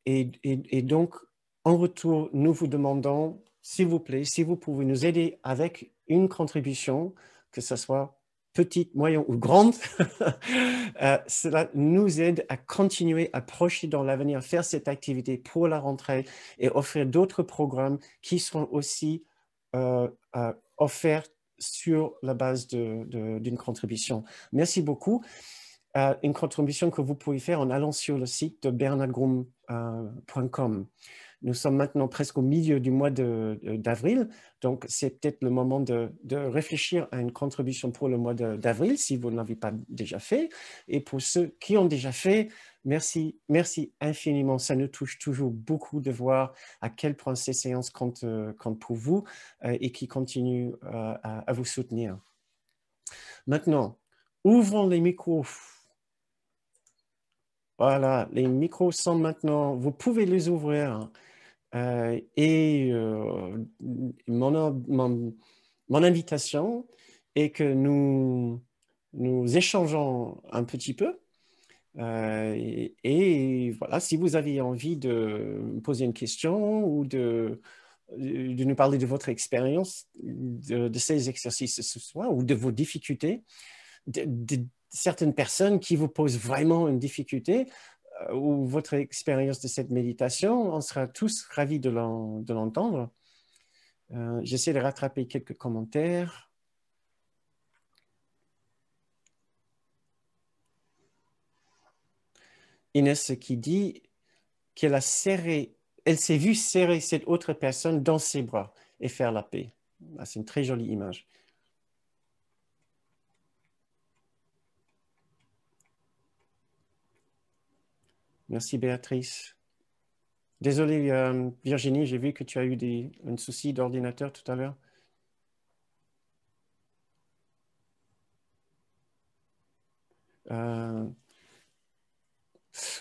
Et donc, en retour, nous vous demandons, s'il vous plaît, si vous pouvez nous aider avec une contribution, que ce soit petite, moyenne ou grande, cela nous aide à continuer à projeter dans l'avenir, faire cette activité pour la rentrée et offrir d'autres programmes qui seront aussi offerts sur la base d'une contribution. Merci beaucoup. Une contribution que vous pouvez faire en allant sur le site de bernardgroom.com. Nous sommes maintenant presque au milieu du mois d'avril, donc c'est peut-être le moment de réfléchir à une contribution pour le mois d'avril, si vous ne l'avez pas déjà fait. Et pour ceux qui ont déjà fait, merci infiniment. Ça nous touche toujours beaucoup de voir à quel point ces séances comptent pour vous et qui continuent à vous soutenir. Maintenant, ouvrons les micros. Voilà, les micros sont maintenant, vous pouvez les ouvrir. Mon invitation est que nous échangeons un petit peu. Et voilà, si vous avez envie de me poser une question ou de nous parler de votre expérience de ces exercices ce soir ou de vos difficultés, de certaines personnes qui vous posent vraiment une difficulté ou votre expérience de cette méditation, on sera tous ravis de l'entendre. J'essaie de rattraper quelques commentaires. Inès qui dit qu'elle elle s'est vue serrer cette autre personne dans ses bras et faire la paix. C'est une très jolie image. Merci Béatrice. Désolé Virginie, j'ai vu que tu as eu un souci d'ordinateur tout à l'heure.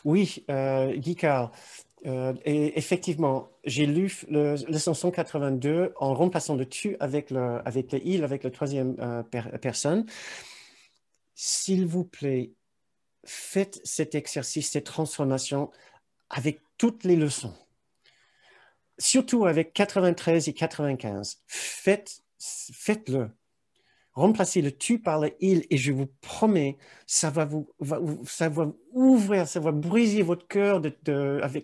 Oui, Guy Carl. Et effectivement, j'ai lu le leçon 182 en remplaçant le tu avec le il, avec la troisième personne. S'il vous plaît, faites cet exercice, cette transformation avec toutes les leçons. Surtout avec 93 et 95. Faites-le. Remplacez le tu par le il et je vous promets, ça va ouvrir, ça va briser votre cœur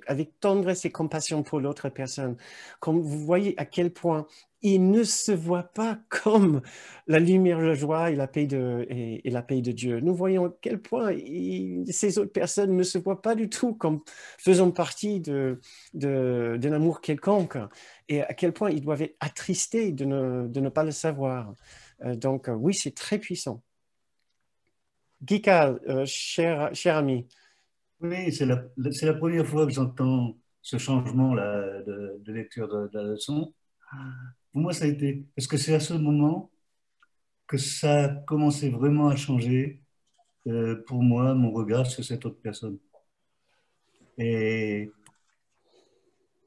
avec tendresse et compassion pour l'autre personne. Comme vous voyez à quel point il ne se voit pas comme la lumière, la joie et la paix de Dieu. Nous voyons à quel point ces autres personnes ne se voient pas du tout comme faisant partie d'un amour quelconque et à quel point ils doivent être attristés de ne pas le savoir. Donc, oui, c'est très puissant. Guy-Carl, cher ami. Oui, c'est la première fois que j'entends ce changement-là de lecture de la leçon. Pour moi, ça a été, parce que c'est à ce moment que ça a commencé vraiment à changer, pour moi, mon regard sur cette autre personne. Et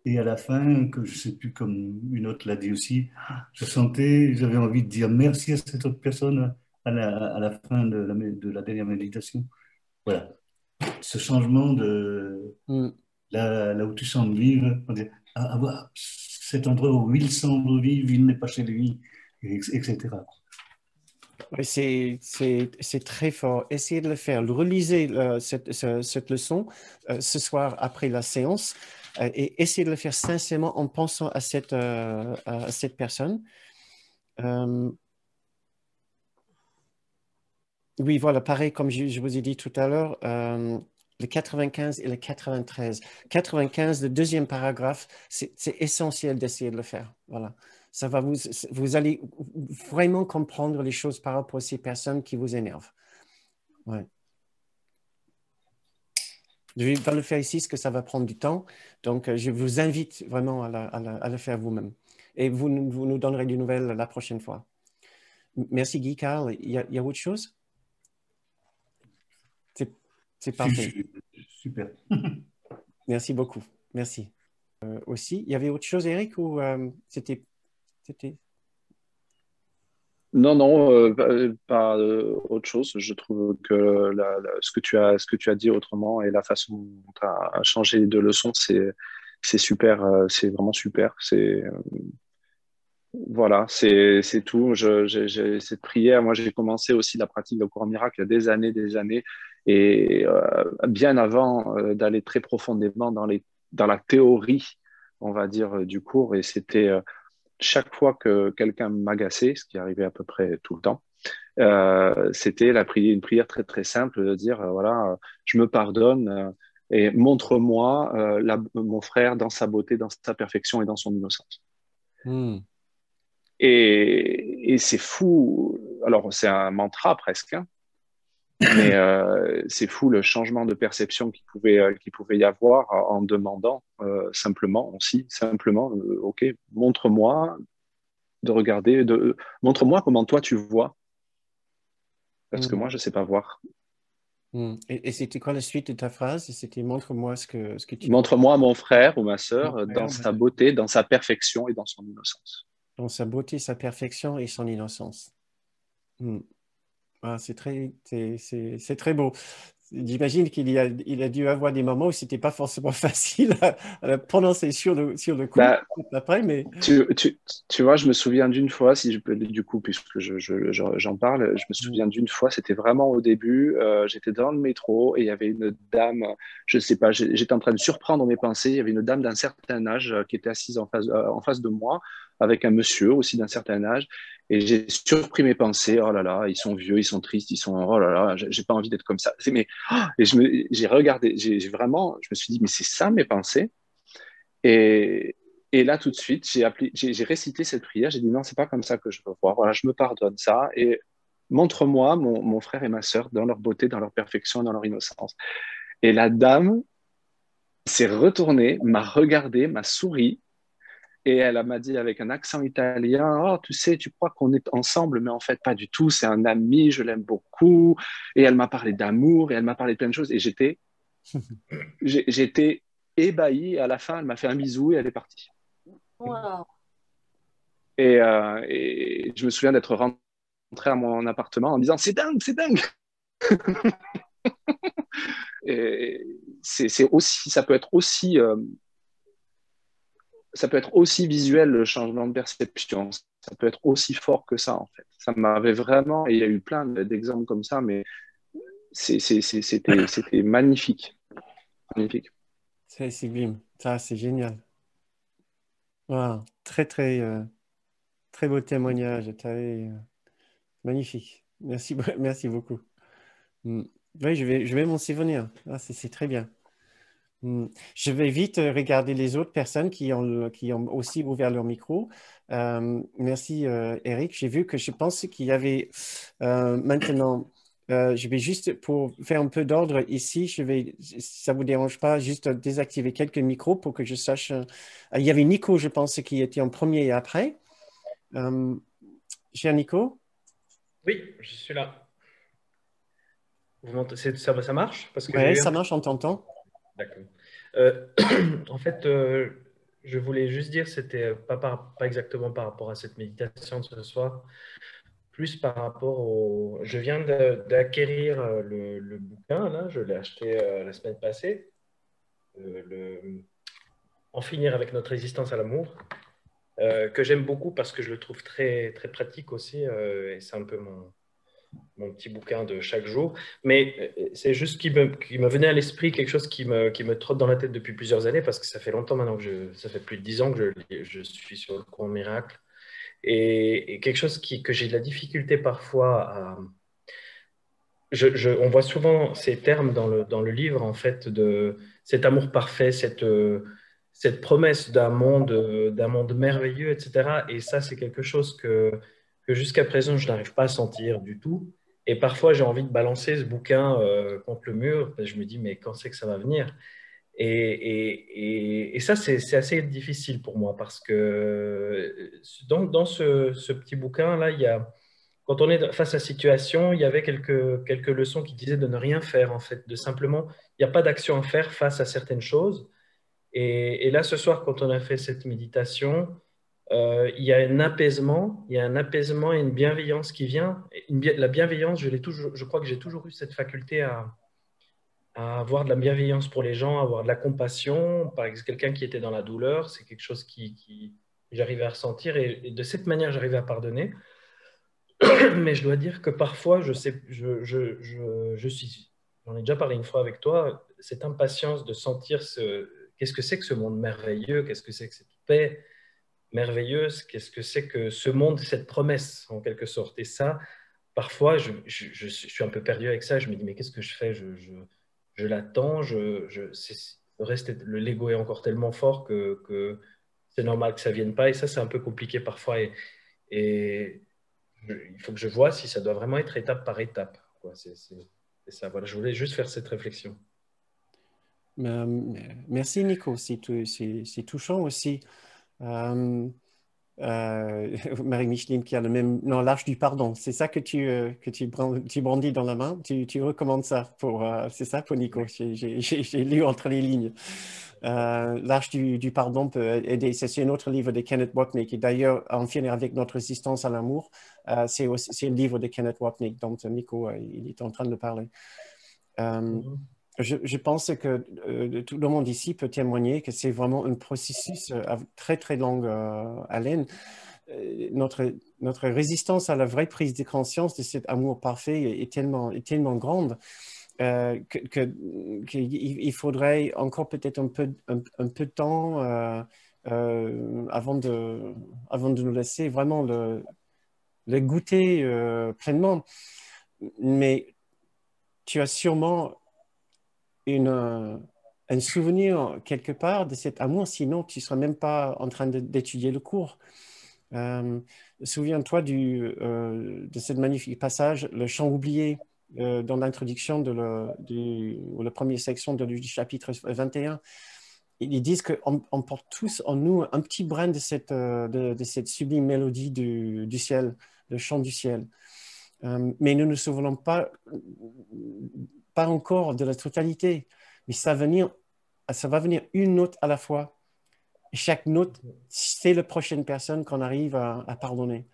Et à la fin, que je ne sais plus comme une autre l'a dit aussi, j'avais envie de dire merci à cette autre personne à la fin de la dernière méditation. Voilà, ce changement de Mm. là où tu sembles vivre, on dit, voilà, cet endroit où il semble vivre, il n'est pas chez lui, etc. Ouais, c'est très fort. Essayez de le faire. Relisez cette leçon ce soir après la séance et essayez de le faire sincèrement en pensant à cette personne. Euh, oui, voilà, pareil, comme je vous ai dit tout à l'heure, le 95 et le 93. 95, le deuxième paragraphe, c'est essentiel d'essayer de le faire. Voilà. Ça va vous allez vraiment comprendre les choses par rapport à ces personnes qui vous énervent. Ouais. Je ne vais pas le faire ici parce que ça va prendre du temps. Donc, je vous invite vraiment à le faire vous-même. Et vous nous donnerez des nouvelles la prochaine fois. Merci Guy, Carl. Il y a autre chose? C'est c'est parfait. Super. Merci beaucoup. Merci. Aussi, il y avait autre chose, Eric, ou c'était... Non, non, pas autre chose. Je trouve que ce que tu as dit autrement et la façon dont tu as changé de leçon, c'est super, c'est vraiment super. Voilà, c'est tout. Cette prière, moi, j'ai commencé aussi la pratique de courant miracle il y a des années, et bien avant d'aller très profondément dans la théorie, on va dire, du cours. Et c'était chaque fois que quelqu'un m'agaçait, ce qui arrivait à peu près tout le temps, c'était une prière très très simple de dire voilà, je me pardonne et montre-moi mon frère dans sa beauté, dans sa perfection et dans son innocence. Hmm. Et c'est fou. Alors c'est un mantra presque, hein, mais c'est fou le changement de perception qu'il pouvait y avoir en demandant simplement aussi simplement ok, montre-moi de regarder montre-moi comment toi tu vois parce que Hmm. moi je sais pas voir. Hmm. Et c'était quoi la suite de ta phrase? C'était montre-moi ce que tu vois. Montre-moi mon frère ou ma Mon sœur dans frère, sa beauté, dans sa perfection et dans son innocence. dans sa beauté, sa perfection et son innocence. Hmm. Ah, c'est très beau. J'imagine il a dû avoir des moments où c'était pas forcément facile à le prononcer sur le coup, Bah, après, mais tu, tu, tu vois, je me souviens d'une fois, si je peux, du coup, puisque j'en parle, je me hmm. souviens d'une fois, c'était vraiment au début, j'étais dans le métro et il y avait une dame, je sais pas, j'étais en train de surprendre mes pensées, il y avait une dame d'un certain âge qui était assise en face de moi, avec un monsieur aussi d'un certain âge, et j'ai surpris mes pensées, oh là là, ils sont vieux, ils sont tristes, ils sont, oh là là, j'ai pas envie d'être comme ça. Mais, oh, et j'ai regardé, j'ai vraiment, je me suis dit, mais c'est ça mes pensées? Et, et là, tout de suite, j'ai récité cette prière. J'ai dit non, c'est pas comme ça que je veux voir. Voilà, je me pardonne ça. Et montre-moi mon frère et ma sœur dans leur beauté, dans leur perfection, dans leur innocence. Et la dame s'est retournée, m'a regardé, m'a souri. Et elle m'a dit avec un accent italien, oh, tu sais, tu crois qu'on est ensemble, mais en fait, pas du tout. C'est un ami, je l'aime beaucoup. Et elle m'a parlé d'amour et elle m'a parlé de plein de choses. Et j'étais ébahi. À la fin, elle m'a fait un bisou et elle est partie. Wow. Et je me souviens d'être rentré à mon appartement en disant c'est dingue, c'est dingue. Et c'est aussi, ça peut être aussi visuel le changement de perception. Ça peut être aussi fort que ça en fait. Ça m'avait vraiment, et il y a eu plein d'exemples comme ça, mais c'était magnifique, magnifique. C'est sublime. Ça, c'est génial. Wow. Très beau témoignage. Magnifique. Merci, merci beaucoup. Hmm. Oui, je vais m'en souvenir. Ah, c'est très bien. Hmm. Je vais vite regarder les autres personnes qui ont aussi ouvert leur micro. Merci, Eric. J'ai vu que je pense qu'il y avait maintenant, je vais juste pour faire un peu d'ordre ici, si ça vous dérange pas, juste désactiver quelques micros pour que je sache. Il y avait Nico, je pense, qui était en premier et après. Euh, cher Nico? Oui, je suis là. Ça marche? Parce que j'ai Ouais, eu un ça petit... marche, on t'entend. D'accord. En fait, je voulais juste dire, c'était pas exactement par rapport à cette méditation de ce soir, plus par rapport au... Je viens d'acquérir le bouquin, là, je l'ai acheté la semaine passée, En finir avec notre résistance à l'amour, que j'aime beaucoup parce que je le trouve très, très pratique aussi, et c'est un peu mon petit bouquin de chaque jour. Mais c'est juste qui me venait à l'esprit quelque chose qui me trotte dans la tête depuis plusieurs années, parce que ça fait longtemps maintenant ça fait plus de 10 ans que je suis sur le cours miracle. Et quelque chose que j'ai de la difficulté parfois à... on voit souvent ces termes dans le livre, en fait, de cet amour parfait, cette promesse d'un monde merveilleux, etc. Et ça, c'est quelque chose que jusqu'à présent, je n'arrive pas à sentir du tout. Et parfois, j'ai envie de balancer ce bouquin contre le mur, parce que je me dis, mais quand c'est que ça va venir? Et ça, c'est assez difficile pour moi, parce que dans ce petit bouquin-là, quand on est face à la situation, il y avait quelques leçons qui disaient de ne rien faire, en fait, de simplement, il n'y a pas d'action à faire face à certaines choses. Et là, ce soir, quand on a fait cette méditation, il y a un apaisement et une bienveillance qui vient. La bienveillance, je crois que j'ai toujours eu cette faculté à avoir de la bienveillance pour les gens, à avoir de la compassion. Par exemple, quelqu'un qui était dans la douleur, c'est quelque chose qui j'arrivais à ressentir, et de cette manière, j'arrivais à pardonner. Mais je dois dire que parfois, je sais, je suis, j'en ai déjà parlé une fois avec toi, cette impatience de sentir qu'est-ce que c'est que ce monde merveilleux, qu'est-ce que c'est que cette paix merveilleuse, qu'est-ce que c'est que ce monde, cette promesse en quelque sorte. Et ça, parfois, je suis un peu perdu avec ça. Je me dis, mais qu'est-ce que je fais? Je l'attends, le l'ego est encore tellement fort que c'est normal que ça vienne pas. Et ça, c'est un peu compliqué parfois. Et il faut que je vois si ça doit vraiment être étape par étape, quoi. C'est ça. Voilà, je voulais juste faire cette réflexion. Euh, Merci Nico, c'est touchant aussi. Euh, Marie-Micheline qui a le même... Non, l'Arche du pardon, c'est ça que tu brandis dans la main. Tu recommandes ça pour... c'est ça pour Nico, j'ai lu entre les lignes. L'Arche du pardon peut aider. C'est un autre livre de Kenneth Wapnick, et d'ailleurs, En finir avec notre résistance à l'amour, c'est un livre de Kenneth Wapnick dont Nico il est en train de parler. Je pense que tout le monde ici peut témoigner que c'est vraiment un processus à très, très longue haleine. Notre résistance à la vraie prise de conscience de cet amour parfait est tellement grande qu'il faudrait encore peut-être un peu de temps avant de nous laisser vraiment le goûter pleinement. Mais tu as sûrement un souvenir quelque part de cet amour, sinon tu ne seras même pas en train d'étudier le cours. Souviens-toi de ce magnifique passage, le chant oublié, dans l'introduction de la première section du chapitre 21. Ils disent qu'on porte tous en nous un petit brin de cette sublime mélodie du ciel, le chant du ciel. Mais nous ne nous souvenons pas encore de la totalité, mais ça va venir une note à la fois. Et chaque note, c'est la prochaine personne qu'on arrive à pardonner,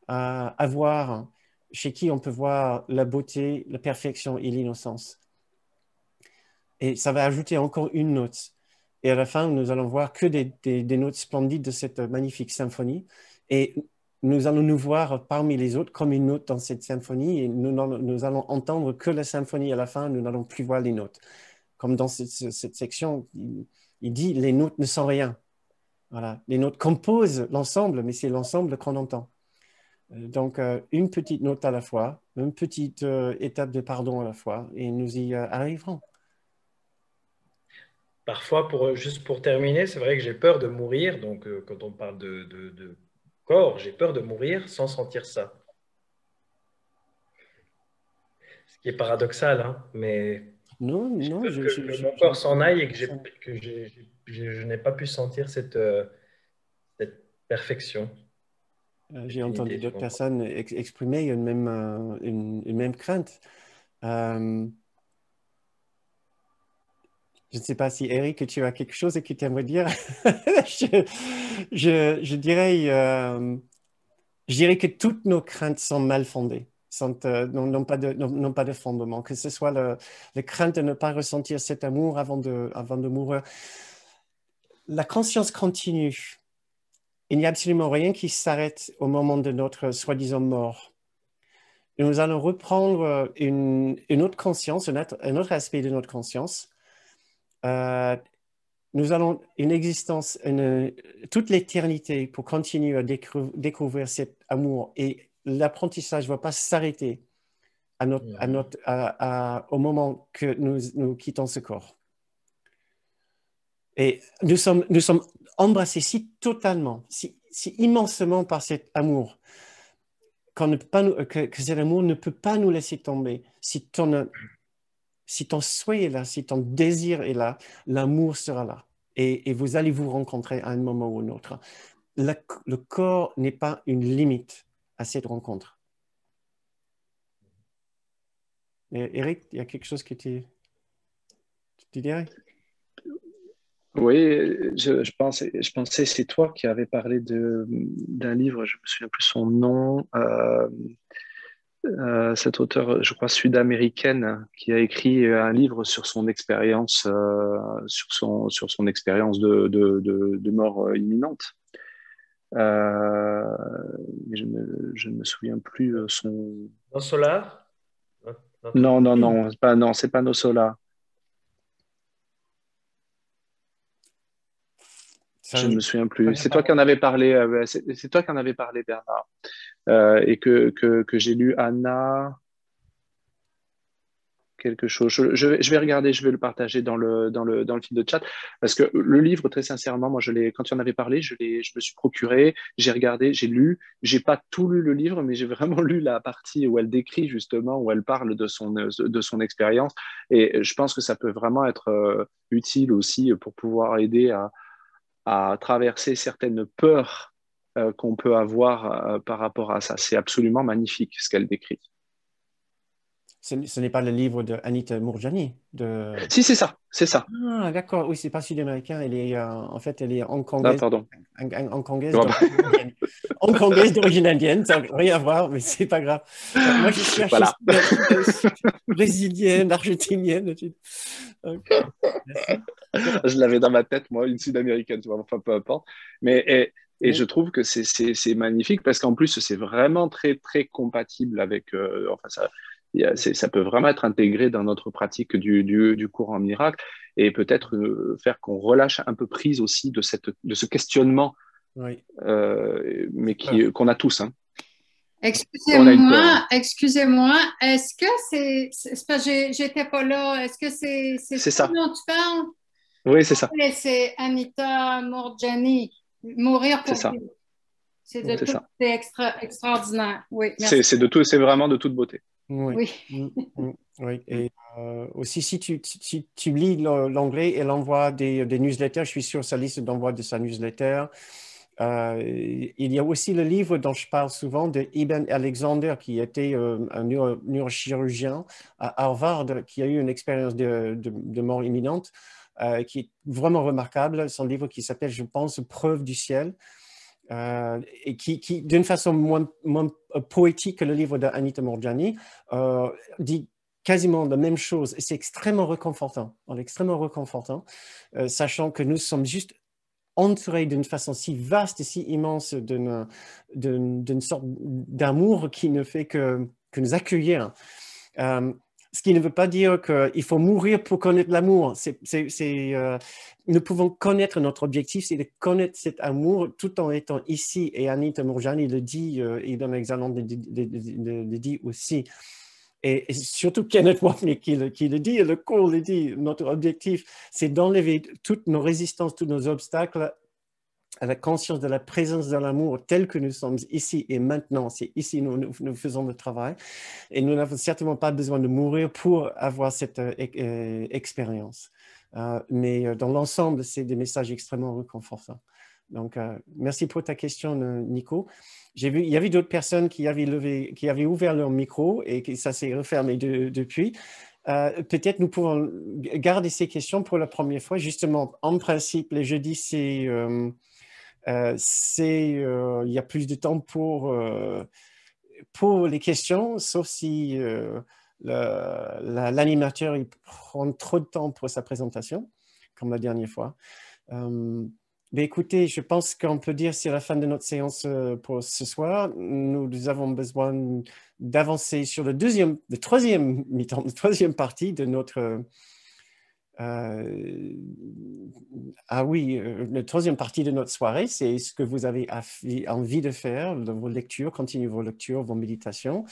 à voir, chez qui on peut voir la beauté, la perfection et l'innocence. Et ça va ajouter encore une note. Et à la fin, nous allons voir que des notes splendides de cette magnifique symphonie. Et nous allons nous voir parmi les autres comme une note dans cette symphonie, et nous allons entendre que la symphonie à la fin, nous n'allons plus voir les notes. Comme dans cette section, il dit, les notes ne sont rien. Voilà. Les notes composent l'ensemble, mais c'est l'ensemble qu'on entend. Donc, une petite note à la fois, une petite étape de pardon à la fois, et nous y arriverons. Parfois, juste pour terminer, c'est vrai que j'ai peur de mourir. Donc, quand on parle de corps, j'ai peur de mourir sans sentir ça. Ce qui est paradoxal, hein, mais Non, j'ai non, peur que mon corps s'en aille et que je n'ai pas pu sentir cette perfection, j'ai cette entendu unité, tu d'autres comprends? personnes exprimer une même crainte. Je ne sais pas si Eric, tu as quelque chose que tu aimerais dire. Je dirais, je dirais que toutes nos craintes sont mal fondées, n'ont pas de fondement, que ce soit la crainte de ne pas ressentir cet amour avant de mourir. La conscience continue. Il n'y a absolument rien qui s'arrête au moment de notre soi-disant mort. Et nous allons reprendre une autre conscience, un autre aspect de notre conscience. Nous allons une existence, toute l'éternité pour continuer à découvrir cet amour. Et l'apprentissage ne va pas s'arrêter au moment que nous quittons ce corps. Et nous sommes embrassés si totalement, si immensément par cet amour, que cet amour ne peut pas nous laisser tomber. Si ton souhait est là, si ton désir est là, l'amour sera là. Et vous allez vous rencontrer à un moment ou un autre. Le corps n'est pas une limite à cette rencontre. Eric, il y a quelque chose que tu dirais? Oui, je pensais, c'est toi qui avais parlé d'un livre, je me souviens plus son nom, cette auteure, je crois, sud-américaine, qui a écrit un livre sur son expérience, sur son expérience de mort imminente. Mais je ne me souviens plus son. No Solar? Non, c'est pas No Solar. Je ne me souviens plus. C'est toi qui en avais parlé. C'est toi qui en avais parlé, Bernard. Et que j'ai lu Anna quelque chose. Je vais regarder, je vais le partager dans le fil de chat parce que le livre, très sincèrement, moi quand tu en avais parlé, je me suis procuré, j'ai regardé, j'ai lu. J'ai pas tout lu le livre, mais j'ai vraiment lu la partie où elle décrit justement, où elle parle de son expérience. Et je pense que ça peut vraiment être utile aussi pour pouvoir aider à traverser certaines peurs qu'on peut avoir par rapport à ça. C'est absolument magnifique ce qu'elle décrit. Ce n'est pas le livre de Anita Moorjani. Si, c'est ça, c'est ça. Ah, d'accord. Oui, c'est pas sud-américain. En fait, elle est Ah, pardon. hongkongaise d'origine indienne. Ça n'a rien à voir, mais c'est pas grave. Moi, je cherche voilà. brésilienne, argentinienne. Okay. Je l'avais dans ma tête, moi, une sud-américaine, tu vois, enfin, peu importe. Mais je trouve que c'est magnifique parce qu'en plus, c'est vraiment très, très compatible avec. Ça peut vraiment être intégré dans notre pratique du cours en miracle et peut-être faire qu'on relâche un peu prise aussi de ce questionnement, oui. Mais qu'on a tous. Hein. Excusez-moi, est-ce que c'est parce que j'étais pas là, est-ce que c'est ça dont tu parles? Oui, c'est ça. C'est Anita Moorjani, Mourir pour ça. C'est extraordinaire. Oui, c'est vraiment de toute beauté. Oui. Oui. Et aussi, si tu lis l'anglais, elle envoie des newsletters. Je suis sur sa liste d'envoi de sa newsletter. Il y a aussi le livre dont je parle souvent de Eben Alexander, qui était un neurochirurgien à Harvard, qui a eu une expérience de mort imminente, qui est vraiment remarquable. Son livre qui s'appelle, je pense, Preuve du ciel. Et qui d'une façon moins poétique que le livre d'Anita Moorjani, dit quasiment la même chose. Et c'est extrêmement réconfortant, sachant que nous sommes juste entourés d'une façon si vaste et si immense d'une sorte d'amour qui ne fait que nous accueillir. Ce qui ne veut pas dire qu'il faut mourir pour connaître l'amour. Nous pouvons connaître notre objectif, c'est de connaître cet amour tout en étant ici. Et Anita Moorjani le dit, et Eben Alexander le dit aussi. Et surtout Kenneth Wapnick qui le dit, et le cours le dit, notre objectif, c'est d'enlever toutes nos résistances, tous nos obstacles à la conscience de la présence de l'amour tel que nous sommes ici et maintenant. C'est ici que nous faisons le travail. Et nous n'avons certainement pas besoin de mourir pour avoir cette expérience. Mais dans l'ensemble, c'est des messages extrêmement réconfortants. Donc, merci pour ta question, Nico. J'ai vu, il y avait d'autres personnes qui avaient ouvert leur micro et que ça s'est refermé depuis. peut-être nous pouvons garder ces questions pour la première fois. Justement, en principe, les jeudis, il y a plus de temps pour les questions, sauf si l'animateur il prend trop de temps pour sa présentation, comme la dernière fois. Mais écoutez, je pense qu'on peut dire que c'est la fin de notre séance pour ce soir. Nous avons besoin d'avancer sur la troisième partie de notre... la troisième partie de notre soirée, c'est ce que vous avez envie de faire, vos lectures, continuez vos lectures, vos méditations.